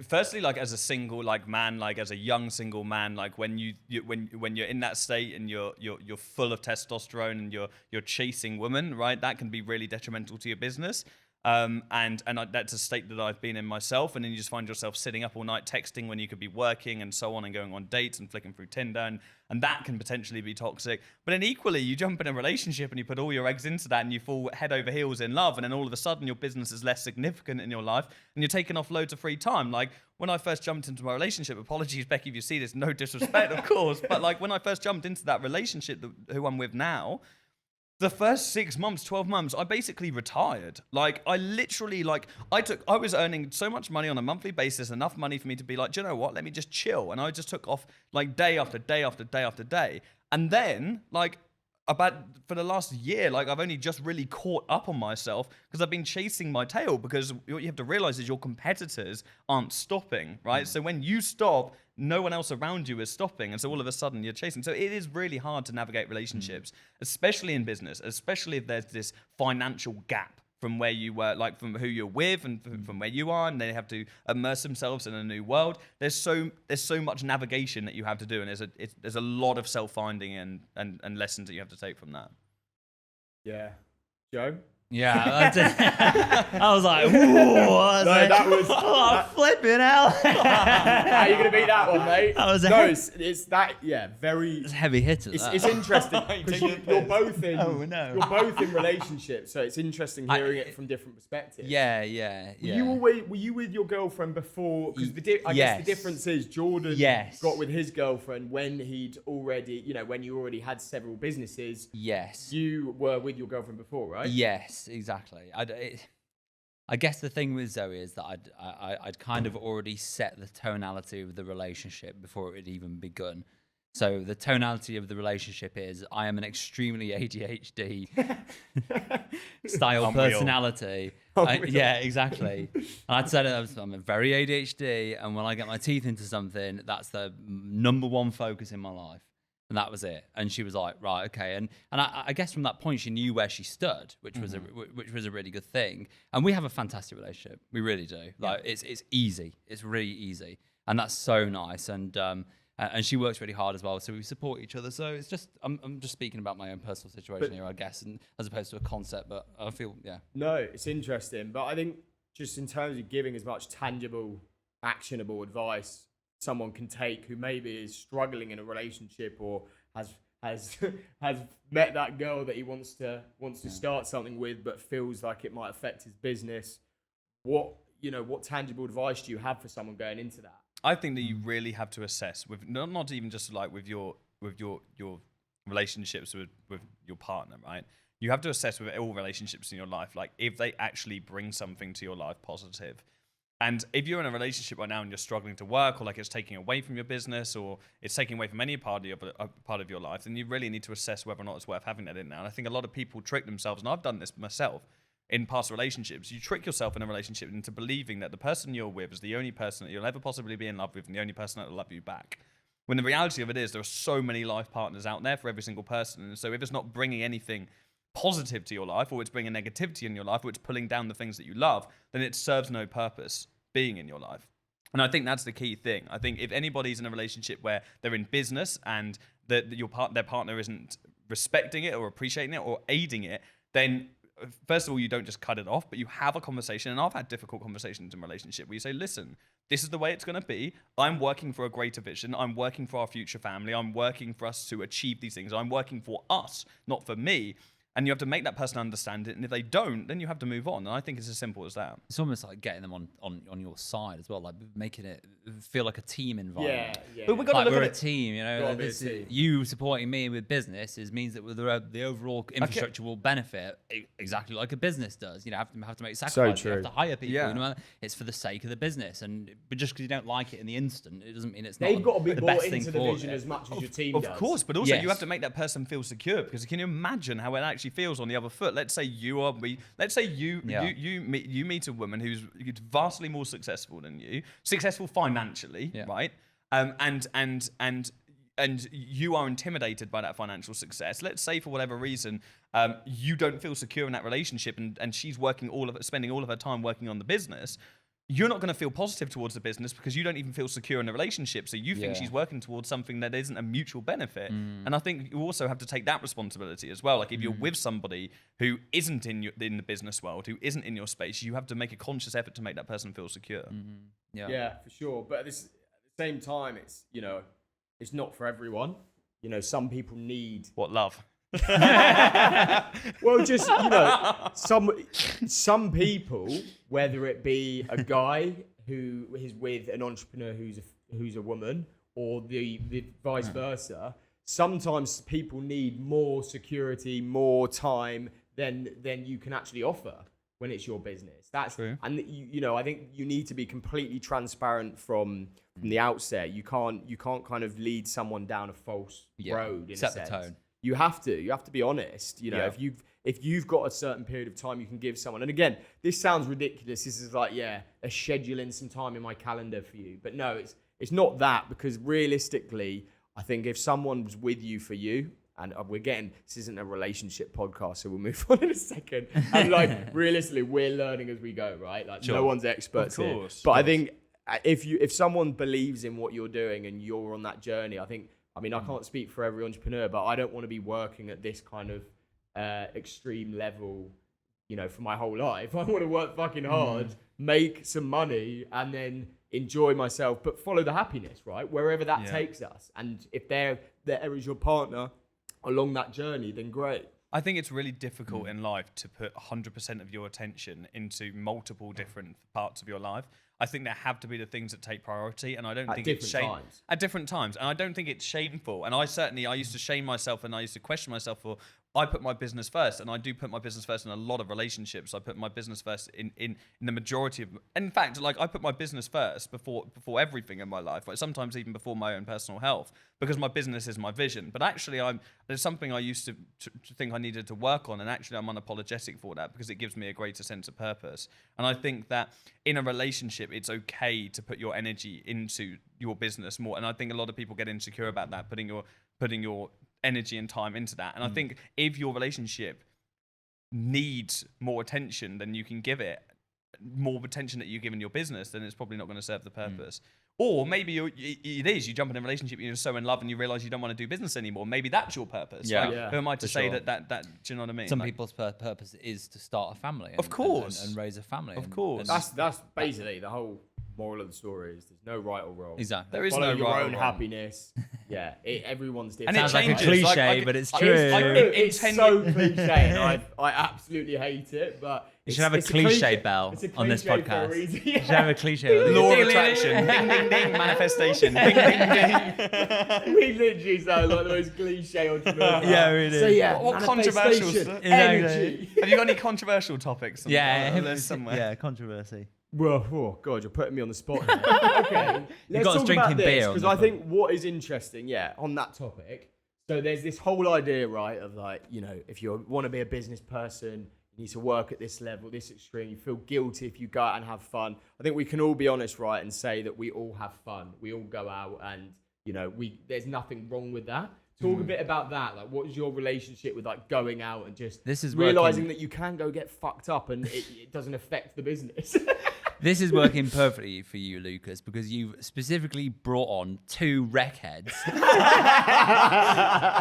firstly, like, as a single, like, man, like, as a young single man, like, when you're in that state and you're full of testosterone and you're chasing women, right? That can be really detrimental to your business. That's a state that I've been in myself. And then you just find yourself sitting up all night texting when you could be working and so on, and going on dates and flicking through Tinder, and that can potentially be toxic. But then equally, you jump in a relationship and you put all your eggs into that and you fall head over heels in love, and then all of a sudden your business is less significant in your life and you're taking off loads of free time. Like when I first jumped into my relationship, apologies Becky if you see this, no disrespect of course, but like when I first jumped into that relationship who I'm with now, the first 6 months, 12 months, I basically retired. Like, I literally, I was earning so much money on a monthly basis, enough money for me to be like, do you know what? Let me just chill. And I just took off, like, day after day after day after day. And then, like, for the last year, like, I've only just really caught up on myself because I've been chasing my tail, because what you have to realize is your competitors aren't stopping, right? So when you stop, no one else around you is stopping. And so all of a sudden you're chasing. So it is really hard to navigate relationships, especially in business, especially if there's this financial gap from where you were, like from who you're with and from where you are, and they have to immerse themselves in a new world. There's so much navigation that you have to do, and there's a lot of self-finding and lessons that you have to take from that. Yeah. Joe? Yeah, I was like, whoa, that was flipping hell. How are you gonna beat that one, mate? That was it's that, yeah, very. It's heavy hitters. It's interesting because you're both in. Oh no. You're both in relationships, so it's interesting hearing it from different perspectives. Yeah. Were you with your girlfriend before? Because I guess the difference is Jordan got with his girlfriend when he'd already, when you already had several businesses. Yes. You were with your girlfriend before, right? Yes. Exactly. I guess the thing with Zoe is that I'd kind of already set the tonality of the relationship before it had even begun. So the tonality of the relationship is I am an extremely ADHD style personality. Yeah, exactly. And I'd said I'm a very ADHD, and when I get my teeth into something, that's the number one focus in my life. And that was it. And she was like, right, okay. And I guess from that point, she knew where she stood, which was a really good thing. And we have a fantastic relationship. We really do. Like it's easy. It's really easy. And that's so nice. And she works really hard as well. So we support each other. So it's just, I'm just speaking about my own personal situation here, I guess, and as opposed to a concept, but I feel, yeah. No, it's interesting. But I think just in terms of giving as much tangible, actionable advice someone can take who maybe is struggling in a relationship or has met that girl that he wants to start something with, but feels like it might affect his business. What tangible advice do you have for someone going into that? I think that you really have to assess with not even just like with your relationships with your partner, right? You have to assess with all relationships in your life, like if they actually bring something to your life positive. And if you're in a relationship right now and you're struggling to work, or like it's taking away from your business, or it's taking away from any part of your life, then you really need to assess whether or not it's worth having that in now. And I think a lot of people trick themselves, and I've done this myself in past relationships. You trick yourself in a relationship into believing that the person you're with is the only person that you'll ever possibly be in love with, and the only person that will love you back. When the reality of it is there are so many life partners out there for every single person. And so if it's not bringing anything positive to your life, or it's bringing negativity in your life, or it's pulling down the things that you love, then it serves no purpose being in your life. And I think that's the key thing. I think if anybody's in a relationship where they're in business and their partner isn't respecting it or appreciating it or aiding it, then first of all, you don't just cut it off, but you have a conversation. And I've had difficult conversations in relationship where you say, listen, this is the way it's going to be. I'm working for a greater vision. I'm working for our future family. I'm working for us to achieve these things. I'm working for us, not for me. And you have to make that person understand it. And if they don't, then you have to move on. And I think it's as simple as that. It's almost like getting them on your side as well, like making it feel like a team environment. Yeah. But we've got to look at a team, you supporting me with business means that the overall infrastructure will benefit exactly like a business does. Have to make sacrifices. You have to hire people. Yeah. It's for the sake of the business. But just because you don't like it in the instant, it doesn't mean it's not. They've got to be the bought best into the vision as much as your team does. Of course, but also you have to make that person feel secure, because can you imagine how it actually feels on the other foot? Let's say you meet a woman who's vastly more successful than you, successful financially, right? And you are intimidated by that financial success. Let's say for whatever reason, you don't feel secure in that relationship, and she's spending all of her time working on the business. you're not going to feel positive towards the business because you don't even feel secure in the relationship. So you think she's working towards something that isn't a mutual benefit. And I think you also have to take that responsibility as well. Like if you're with somebody who isn't in the business world, who isn't in your space, you have to make a conscious effort to make that person feel secure. Yeah, for sure. But at the same time, it's, you know, it's not for everyone. You know, some people need... What, love? Well, just, you know, some people, whether it be a guy who is with an entrepreneur who's a woman, or the vice versa, sometimes people need more security, more time than you can actually offer when it's your business. That's true. And you know, I think you need to be completely transparent from the outset. You can't kind of lead someone down a false road. Set the tone. You have to be honest. You know, if you've got a certain period of time you can give someone, and again, this sounds ridiculous. This is like, a scheduling some time in my calendar for you. But no, it's not that, because realistically, I think if someone's with you for you, and this isn't a relationship podcast, so we'll move on in a second. And like, realistically, we're learning as we go, right? Like, no one's experts here. But I think if someone believes in what you're doing and you're on that journey, I can't speak for every entrepreneur, but I don't want to be working at this kind of extreme level, you know, for my whole life. I want to work fucking hard, make some money, and then enjoy myself, but follow the happiness, right? Wherever that takes us. And if there is your partner along that journey, then great. I think it's really difficult in life to put 100% of your attention into multiple different parts of your life. I think there have to be the things that take priority, and I don't think it's shameful at different times. And I don't think it's shameful. And I used to shame myself, and I used to question myself for, I put my business first, and I do put my business first in a lot of relationships. I put my business first in the majority of, in fact, like I put my business first before everything in my life. Like sometimes even before my own personal health, because my business is my vision. But actually, there's something I used to think I needed to work on, and actually I'm unapologetic for that, because it gives me a greater sense of purpose. And I think that in a relationship, it's okay to put your energy into your business more. And I think a lot of people get insecure about that, putting your energy and time into that. And I think if your relationship needs more attention than you can give it, more attention that you give in your business, then it's probably not going to serve the purpose. Or maybe you jump in a relationship, you're so in love and you realize you don't want to do business anymore. Maybe that's your purpose. Who am I to say that, do you know what I mean? Some people's purpose is to start a family. Of course. And raise a family. Of course. That's basically the whole moral of the story is there's no right or wrong. Exactly. There is Follow no your right own or wrong. Happiness. Everyone's different. And it sounds like a changes. cliche, but it's true. It's so cliche, and I absolutely hate it, but you should have a cliche bell on this podcast. You should have a cliche. Law of attraction. Ding, ding, ding. Manifestation. Ding, ding, ding. We literally sound like the most cliche entrepreneurs. Yeah, we do. So what controversial energy. Have you got any controversial topics? Yeah, somewhere. Yeah, controversy. Well, oh God, you're putting me on the spot here. Okay, let's got us talk drinking about this, beer because I think what is interesting, on that topic. So there's this whole idea, right, of like, you know, if you want to be a business person, you need to work at this level, this extreme. You feel guilty if you go out and have fun. I think we can all be honest, right, and say that we all have fun. We all go out, and you know, there's nothing wrong with that. Talk a bit about that. Like, what is your relationship with like going out and just realizing that you can go get fucked up and it doesn't affect the business? This is working perfectly for you, Lucas, because you've specifically brought on 2 wreckheads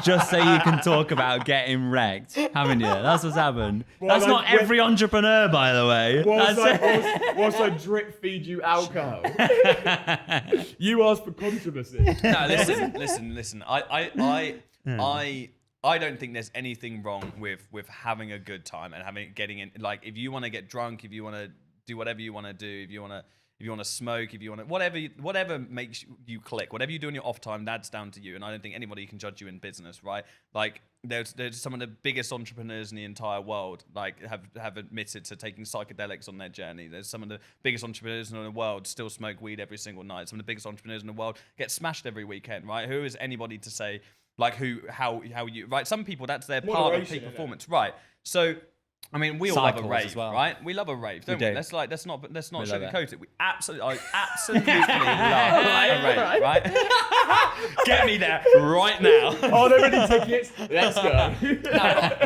just so you can talk about getting wrecked, haven't you? That's what's happened. That's not every entrepreneur, by the way. Whilst I drip feed you alcohol. You asked for controversy. No, listen. I don't think there's anything wrong with having a good time and getting in. Like, if you want to get drunk, if you want to do whatever you want to do, if you want to smoke, if you want to, whatever makes you click, whatever you do in your off time, that's down to you. And I don't think anybody can judge you in business, right? Like, there's some of the biggest entrepreneurs in the entire world, like have admitted to taking psychedelics on their journey. There's some of the biggest entrepreneurs in the world still smoke weed every single night. Some of the biggest entrepreneurs in the world get smashed every weekend, right? Who is anybody to say like how you, right? Some people, that's their part of peak performance, right? So I mean, we all love a cycles rave, as well. right? We love a rave, don't we? do. Let's not love sugarcoat it. I absolutely love a rave, right? Get me there right now. Oh, there are any tickets? Let's go.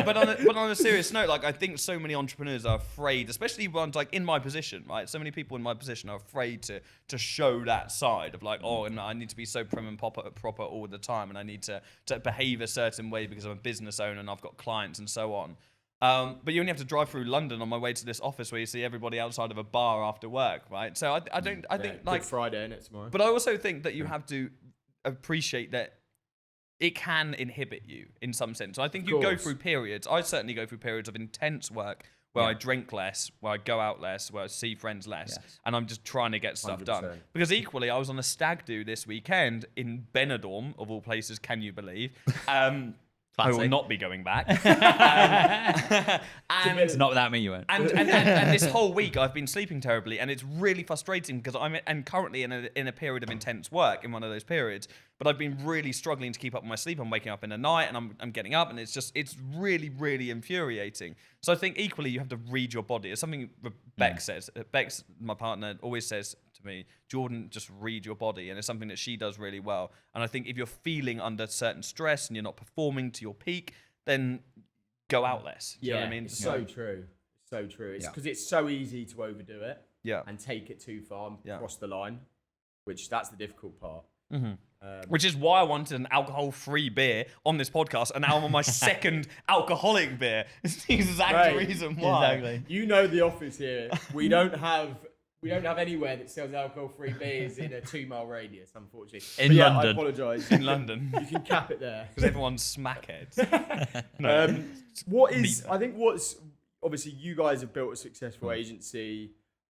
But on a serious note, like I think so many entrepreneurs are afraid, especially ones like in my position, right? So many people in my position are afraid to show that side of like, oh, and I need to be so prim and proper all the time, and I need to behave a certain way because I'm a business owner and I've got clients and so on. But you only have to drive through London on my way to this office where you see everybody outside of a bar after work, right? So I think like Good Friday, innit, tomorrow? But I also think that you have to appreciate that it can inhibit you in some sense. So I think you go through periods. I certainly go through periods of intense work where I drink less, where I go out less, where I see friends less, and I'm just trying to get stuff 100%. done. Because equally, I was on a stag do this weekend in Benidorm, of all places, can you believe? I will not be going back. It's not without me, you won't. And this whole week I've been sleeping terribly, and it's really frustrating because I'm currently in a period of intense work, in one of those periods. But I've been really struggling to keep up with my sleep. I'm waking up in the night, and I'm getting up, and it's really, really infuriating. So I think equally you have to read your body. It's something Bex says. Bex, my partner, always says to me, Jordan, just read your body, and it's something that she does really well. And I think if you're feeling under certain stress and you're not performing to your peak, then go out less. Do you know what I mean? It's so true. So true. It's because it's so easy to overdo it and take it too far and cross the line, which that's the difficult part. Which is why I wanted an alcohol-free beer on this podcast, and now I'm on my second alcoholic beer. It's the exact reason why. Exactly. You know the office here. We don't have anywhere that sells alcohol-free beers in a 2-mile radius, unfortunately. In London. I apologise. In London. You can cap it there. Because everyone's smackheads. I think what's obviously you guys have built a successful agency,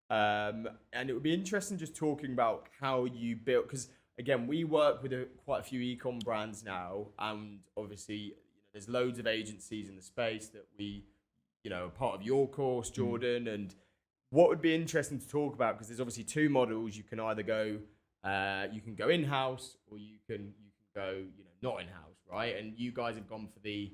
and it would be interesting just talking about how you built, because again, we work with quite a few e-com brands now, and obviously there's loads of agencies in the space that we, are part of your course, Jordan, and what would be interesting to talk about, because there's obviously 2 models. You can either go, you can go in-house, or you can go, not in-house, right? And you guys have gone for the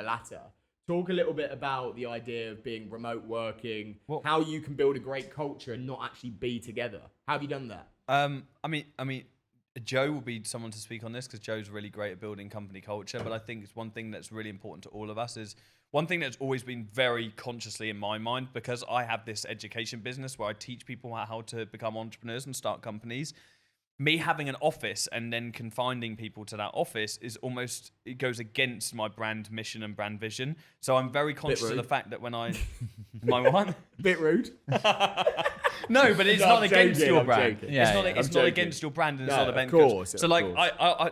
latter. Talk a little bit about the idea of being remote working, how you can build a great culture and not actually be together. How have you done that? I mean, Joe will be someone to speak on this because Joe's really great at building company culture. But I think it's one thing that's really important to all of us is one thing that's always been very consciously in my mind, because I have this education business where I teach people how to become entrepreneurs and start companies. Me having an office and then confining people to that office is almost, it goes against my brand mission and brand vision. So I'm very conscious of the fact that when I, my what? Bit rude. No, but it's not against your brand. Yeah, It's not against your brand, and it's not against. Of course. So like, I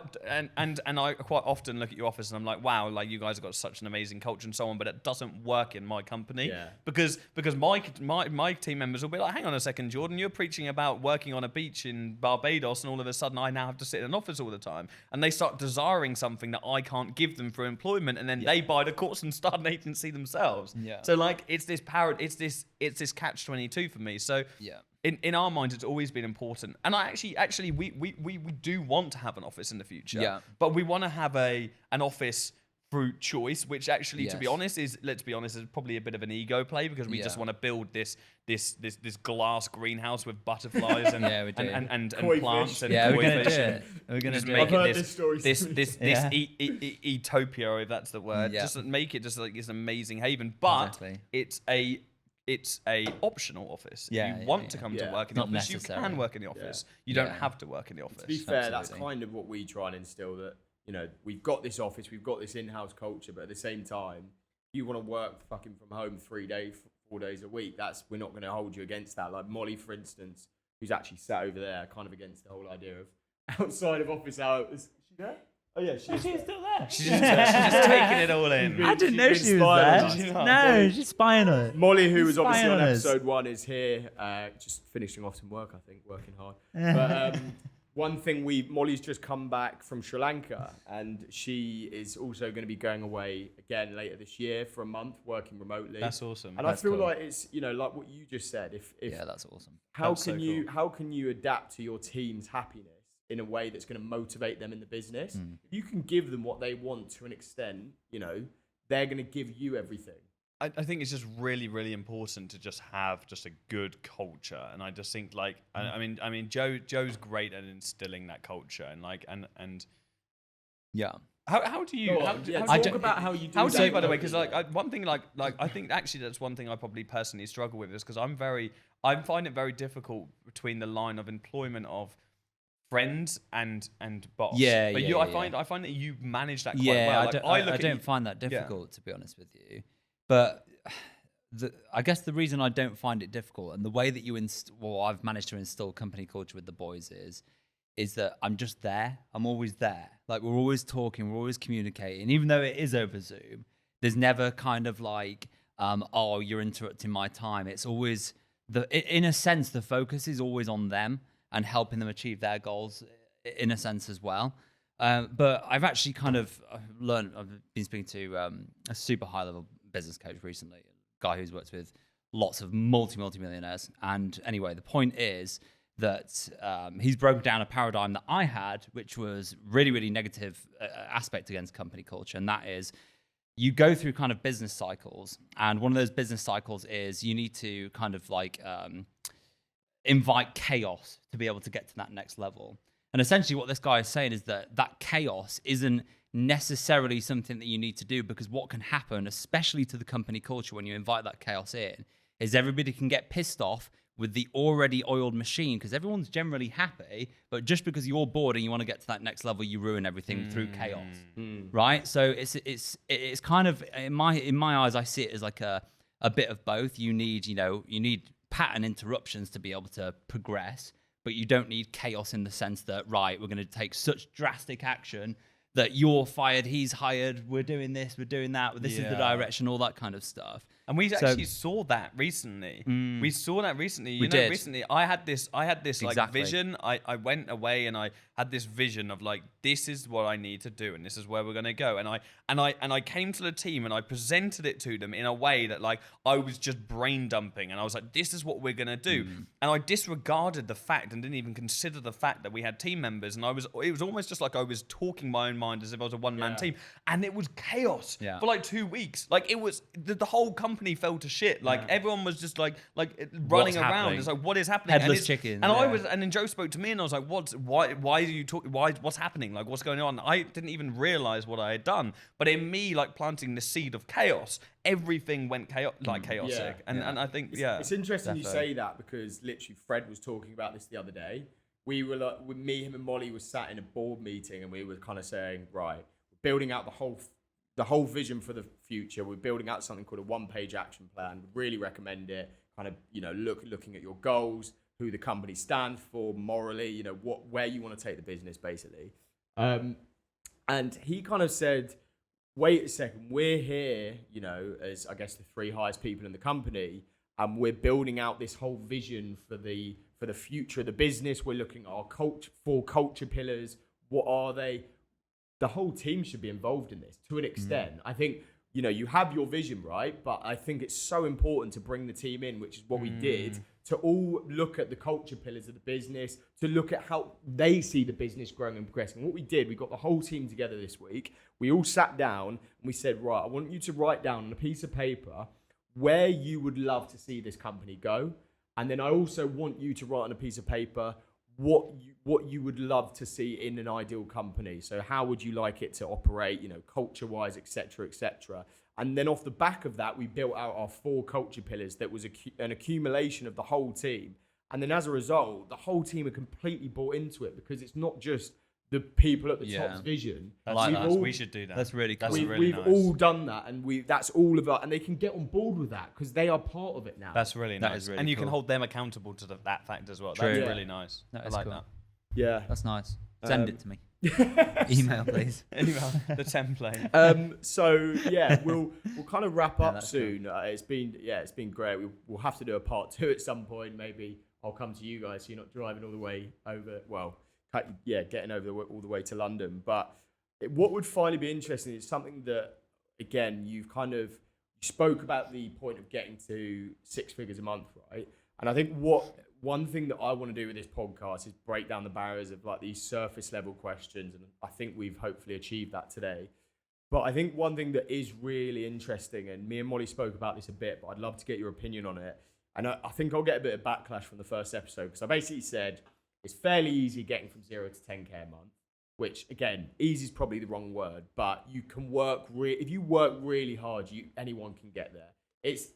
quite often look at your office and I'm like, wow, like you guys have got such an amazing culture and so on, but it doesn't work in my company because my team members will be like, hang on a second, Jordan, you're preaching about working on a beach in Barbados, and all of a sudden I now have to sit in an office all the time, and they start desiring something that I can't give them for employment, and then they buy the course and start an agency themselves. Yeah. So like, it's this catch-22 for me. So. Yeah. In our minds, it's always been important, and I actually we do want to have an office in the future. Yeah. But we want to have an office through choice, which actually, to be Yes. honest, is probably a bit of an ego play, because we just want to build this glass greenhouse with butterflies and Yeah, we do. and Koi plants fish. and Yeah, we're koi gonna do fish it. We're gonna just do make it. I've heard it this story this Yeah. utopia, if that's the word. Yeah. Just make it just like this amazing haven, but Exactly. it's a optional office. Yeah, If you yeah, want to yeah. come to Yeah. work in the Not office, you necessary. can work in the office. You Yeah. don't have to work in the office. To be fair, that's Absolutely. kind of what we try and instill, that, we've got this office, we've got this in-house culture, but at the same time, you want to work fucking from home 4 days a week, we're not going to hold you against that. Like Molly, for instance, who's actually sat over there, kind of against the whole idea of outside of office hours. Is she there? Oh yeah, she's still there. She's just taking it all in. I didn't know She's she been was spying there. on us. She's not. No, she's spying on it. Molly, who was Spying obviously on on us. episode 1, is here, just finishing off some work, I think, working hard. But one thing, Molly's just come back from Sri Lanka, and she is also going to be going away again later this year for a month, working remotely. That's awesome. And That's I feel cool. like it's, like what you just said. If Yeah, that's awesome. how That's can so you cool. how can you adapt to your team's happiness in a way that's going to motivate them in the business? If you can give them what they want to an extent, they're going to give you everything. I think it's just really, really important to just have just a good culture, and I just think like I mean Joe's great at instilling that culture, and like and yeah. How do you talk about how you do how that. do you, by the way, because one thing like I think actually that's one thing I probably personally struggle with, is because I find it very difficult between the line of employment of friends and boss. Yeah, but yeah, I find that you manage that quite Yeah, well. I don't find that difficult, to be honest with you. But I guess the reason I don't find it difficult, and the way that you I've managed to instill company culture with the boys is that I'm just there. I'm always there. Like, we're always talking, we're always communicating. Even though it is over Zoom, there's never kind of like, oh, you're interrupting my time. It's always, in a sense, the focus is always on them and helping them achieve their goals in a sense as well. But I've actually kind of learned, I've been speaking to a super high level business coach recently, a guy who's worked with lots of multi-millionaires. And anyway, the point is that he's broken down a paradigm that I had, which was really, really negative aspect against company culture. And that is, you go through kind of business cycles. And one of those business cycles is you need to kind of like invite chaos to be able to get to that next level. And essentially what this guy is saying is that chaos isn't necessarily something that you need to do, because what can happen, especially to the company culture when you invite that chaos in, is everybody can get pissed off with the already oiled machine, because everyone's generally happy, but just because you're bored and you want to get to that next level, you ruin everything through chaos, right? So it's kind of, in my eyes, I see it as like a bit of both. You need pattern interruptions to be able to progress, but you don't need chaos in the sense that, right, we're going to take such drastic action that you're fired, he's hired, we're doing this, we're doing that, this is the direction, all that kind of stuff. And we actually saw that recently. We saw that recently. Recently I had this like vision. I went away and I had this vision of like, this is what I need to do and this is where we're gonna go. And I came to the team and I presented it to them in a way that like I was just brain dumping, and I was like, this is what we're gonna do. And I disregarded the fact and didn't even consider the fact that we had team members, and it was almost just like I was talking my own mind as if I was a one-man team. And it was chaos for like 2 weeks. Like, it was the whole company fell to shit. Like everyone was just like running around. It's like, what is happening? Headless chicken. And and then Joe spoke to me and I was like, why do you talk? What's happening? Like, what's going on? I didn't even realize what I had done. But in me, like planting the seed of chaos, everything went chaotic. And I think, it's interesting you say that, because literally Fred was talking about this the other day. We were like, him and Molly was sat in a board meeting and we were kind of saying, right, we're building out the whole vision for the future. We're building out something called a one-page action plan. Would really recommend it. Kind of, looking at your goals, who the company stands for morally, where you want to take the business, basically. And he kind of said, wait a second, we're here, as I guess the three highest people in the company, and we're building out this whole vision for the future of the business. We're looking at our four culture pillars. What are they? The whole team should be involved in this to an extent. I think, you have your vision, right? But I think it's so important to bring the team in, which is what we did, to all look at the culture pillars of the business, to look at how they see the business growing and progressing. What we did, we got the whole team together this week. We all sat down and we said, right, I want you to write down on a piece of paper where you would love to see this company go. And then I also want you to write on a piece of paper what you would love to see in an ideal company. So how would you like it to operate, culture-wise, et cetera, et cetera. And then off the back of that, we built out our four culture pillars that was an accumulation of the whole team. And then as a result, the whole team are completely bought into it, because it's not just the people at the top's vision. We should do that. That's really cool. We've all done that, and that's all of that, and they can get on board with that because they are part of it now. That's really nice. Really and you cool. can hold them accountable to that fact as well. True. That's really nice. That I is like cool. that. Yeah. That's nice. Send it to me. Email, please. Email the template. So yeah, we'll kind of wrap up soon. Cool. It's been great. We'll have to do a part 2 at some point. Maybe I'll come to you guys so you're not driving all the way over. Well, getting over all the way to London. But what would finally be interesting is something that, again, you spoke about the point of getting to 6 figures a month, right? And I think one thing that I want to do with this podcast is break down the barriers of like these surface level questions. And I think we've hopefully achieved that today. But I think one thing that is really interesting, and me and Molly spoke about this a bit, but I'd love to get your opinion on it. And I think I'll get a bit of backlash from the first episode, because I basically said it's fairly easy getting from 0 to 10K a month, which, again, easy is probably the wrong word, but you can work, if you work really hard, anyone can get there. It's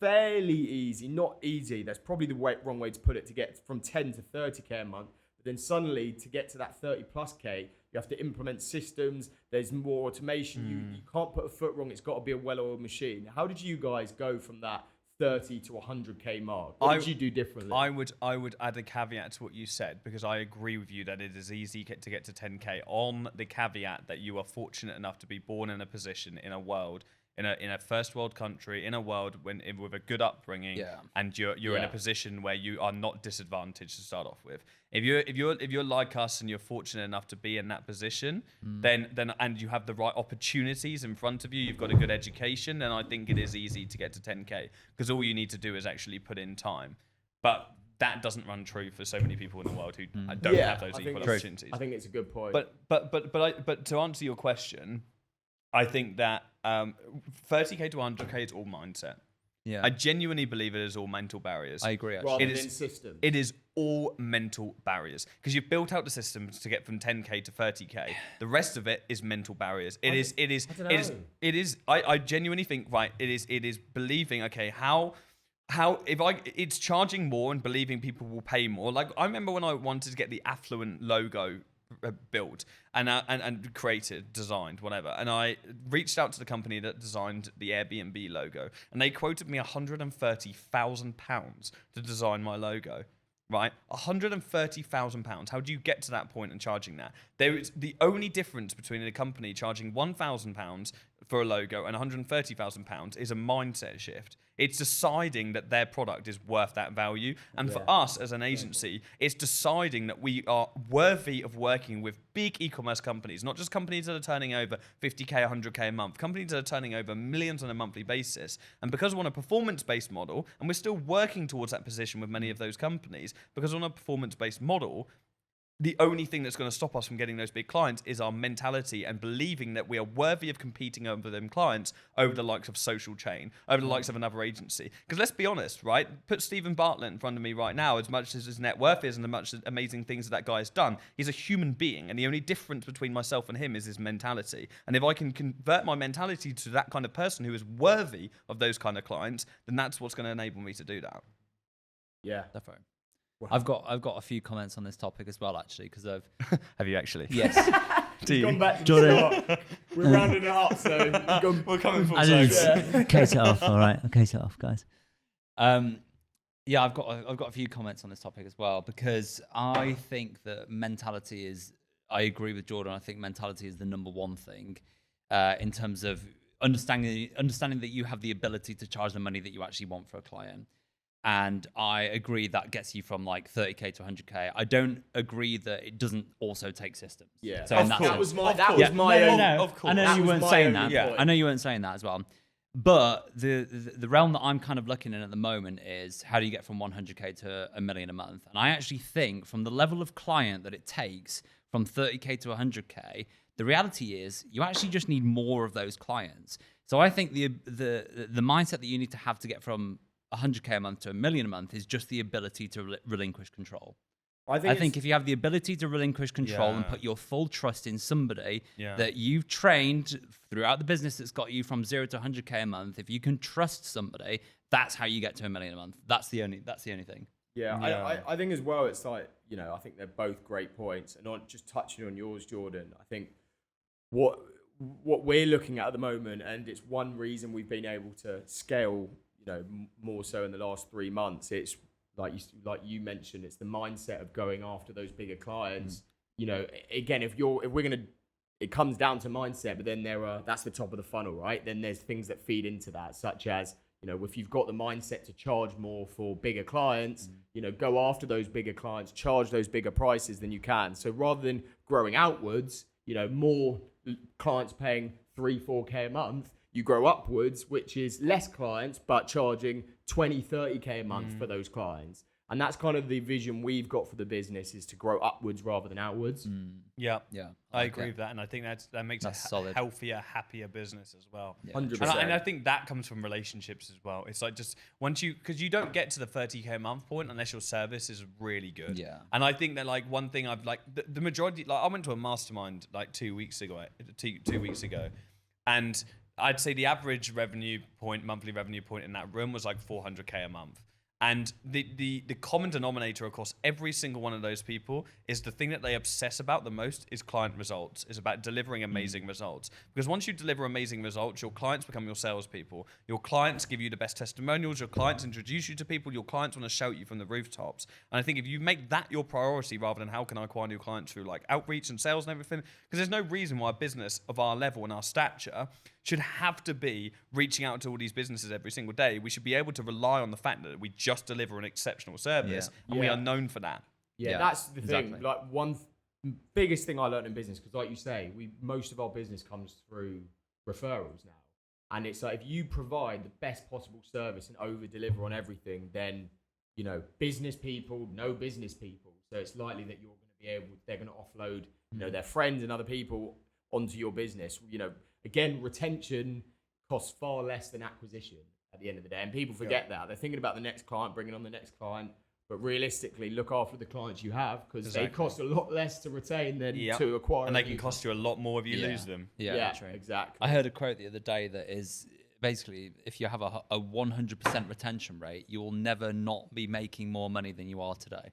fairly easy, not easy, that's probably the wrong way to put it, to get from 10 to 30K a month. But then suddenly, to get to that 30 plus K, you have to implement systems, there's more automation, you can't put a foot wrong, it's got to be a well-oiled machine. How did you guys go from that 30 to 100K mark? What did you do differently? I would add a caveat to what you said, because I agree with you that it is easy to get to 10K, on the caveat that you are fortunate enough to be born in a position, in a world, in a first world country, in a world with a good upbringing, and you're in a position where you are not disadvantaged to start off with. If you're like us and you're fortunate enough to be in that position, then and you have the right opportunities in front of you, you've got a good education, then I think it is easy to get to 10K, because all you need to do is actually put in time. But that doesn't run true for so many people in the world who don't have those equal opportunities. I think it's a good point. But to answer your question, I think that 30K to 100K is all mindset. Yeah. I genuinely believe it is all mental barriers. I agree, actually. Rather than systems. It is all mental barriers, because you've built out the systems to get from 10K to 30K. The rest of it is mental barriers. I genuinely think, right, it is believing, okay, it's charging more and believing people will pay more. Like, I remember when I wanted to get the Affluent logo built and created, designed, whatever, and I reached out to the company that designed the Airbnb logo, and they quoted me £130,000 to design my logo. Right, £130,000. How do you get to that point and charging that? There is the only difference between a company charging £1,000 for a logo and £130,000 is a mindset shift. It's deciding that their product is worth that value. And for us as an agency, it's deciding that we are worthy of working with big e-commerce companies, not just companies that are turning over 50K, 100K a month, companies that are turning over millions on a monthly basis. And because we're on a performance-based model, and we're still working towards that position with many of those companies, because on a performance-based model, the only thing that's going to stop us from getting those big clients is our mentality and believing that we are worthy of competing over them clients over the likes of Social Chain, over the likes of another agency. Because let's be honest, right? Put Stephen Bartlett in front of me right now, as much as his net worth is and as much as amazing things that guy has done, he's a human being. And the only difference between myself and him is his mentality. And if I can convert my mentality to that kind of person who is worthy of those kind of clients, then that's what's going to enable me to do that. Yeah. Definitely. I've got a few comments on this topic as well, actually, because I've. Have you actually? Yes. Gone back to Jordan. We're rounding it up, so we're coming full I circle. didn't case it off. All right, case it off, guys. Yeah, I've got a few comments on this topic as well, because I think that mentality is. I agree with Jordan. I think mentality is the number one thing in terms of understanding that you have the ability to charge the money that you actually want for a client. And I agree that gets you from like 30K to 100K. I don't agree that it doesn't also take systems. Yeah, so that was my No. Of course. I know you weren't saying that. Yeah. I know you weren't saying that as well. But the realm that I'm kind of looking at the moment is, how do you get from 100K to $1 million a month? And I actually think from the level of client that it takes from 30K to 100K, the reality is you actually just need more of those clients. So I think the mindset that you need to have to get from 100K a month to $1 million a month is just the ability to relinquish control. I think if you have the ability to relinquish control and put your full trust in somebody that you've trained throughout the business that's got you from 0 to 100K a month, if you can trust somebody, that's how you get to $1 million a month. That's the only thing. Yeah. I think as well, it's like, I think they're both great points. And on just touching on yours, Jordan, I think what we're looking at the moment, and it's one reason we've been able to scale more so in the last 3 months, it's like you mentioned, it's the mindset of going after those bigger clients. Again, it comes down to mindset, but then that's the top of the funnel, right? Then there's things that feed into that, such as, if you've got the mindset to charge more for bigger clients, go after those bigger clients, charge those bigger prices than you can. So rather than growing outwards, more clients paying 3-4K a month, you grow upwards, which is less clients, but charging 20-30K a month for those clients. And that's kind of the vision we've got for the business, is to grow upwards rather than outwards. Yeah, I agree Okay. with that, and I think that makes That's a solid. healthier, happier business as well. 100%. And I think that comes from relationships as well. It's like just once because you don't get to the 30K a month point unless your service is really good. Yeah. And I think that like one thing I've like the majority, like I went to a mastermind like 2 weeks ago, and I'd say the average monthly revenue point in that room was like 400K a month. And the common denominator across every single one of those people is the thing that they obsess about the most is client results, is about delivering amazing results. Because once you deliver amazing results, your clients become your salespeople. Your clients give you the best testimonials. Your clients introduce you to people. Your clients want to shout you from the rooftops. And I think if you make that your priority rather than how can I acquire new clients through like outreach and sales and everything, because there's no reason why a business of our level and our stature should have to be reaching out to all these businesses every single day. We should be able to rely on the fact that we just deliver an exceptional service, and we are known for that. Yeah, that's the thing. Like biggest thing I learned in business, because like you say, most of our business comes through referrals now. And it's like, if you provide the best possible service and over deliver on everything, then, you know, business people know business people. So it's likely that they're going to offload, you know, their friends and other people onto your business. You know, again, retention costs far less than acquisition at the end of the day. And people forget that. They're thinking about the next client, bringing on the next client. But realistically, look after the clients you have, because they cost a lot less to retain than to acquire. And they can cost you a lot more if you lose them. Yeah, exactly. I heard a quote the other day that is basically, if you have a 100% retention rate, you will never not be making more money than you are today.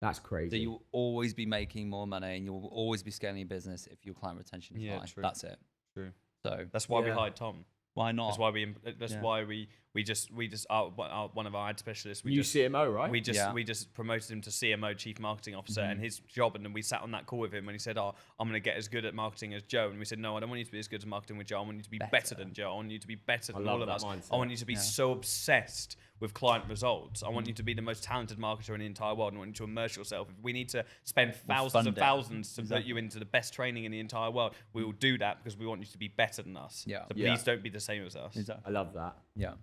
That's crazy. So you will always be making more money, and you will always be scaling your business if your client retention is high. True. That's it. True. So that's why we hired Tom. Why not? That's why we just one of our ad specialists. CMO, right? We just promoted him to CMO, Chief Marketing Officer, and his job. And then we sat on that call with him, and he said, "Oh, I'm going to get as good at marketing as Joe." And we said, "No, I don't want you to be as good at marketing with Joe. I want you to be better than Joe. I want you to be better than all of us. Mindset. I want you to be so obsessed with client results. I want you to be the most talented marketer in the entire world. And I want you to immerse yourself. If we need to spend thousands to put you into the best training in the entire world, we will do that because we want you to be better than us. So please don't be the same as us." Exactly. I love that. Yeah.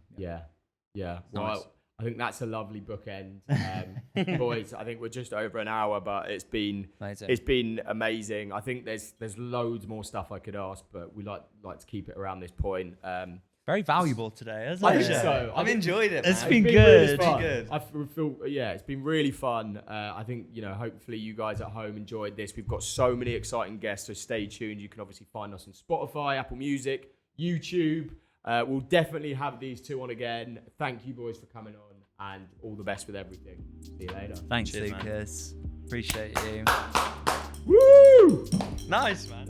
Well, Nice. I think that's a lovely bookend. Boys, I think we're just over an hour, but it's been amazing. I think there's loads more stuff I could ask, but we like to keep it around this point. Very valuable today, isn't it? I think so. I've enjoyed it. It's man. been Really good. fun. I feel it's been really fun. I think, you know, hopefully you guys at home enjoyed this. We've got so many exciting guests, so stay tuned. You can obviously find us on Spotify, Apple Music, YouTube. We'll definitely have these two on again. Thank you, boys, for coming on, and all the best with everything. See you later. Thanks, Cheers, Lucas. Appreciate you. Woo! Nice, man.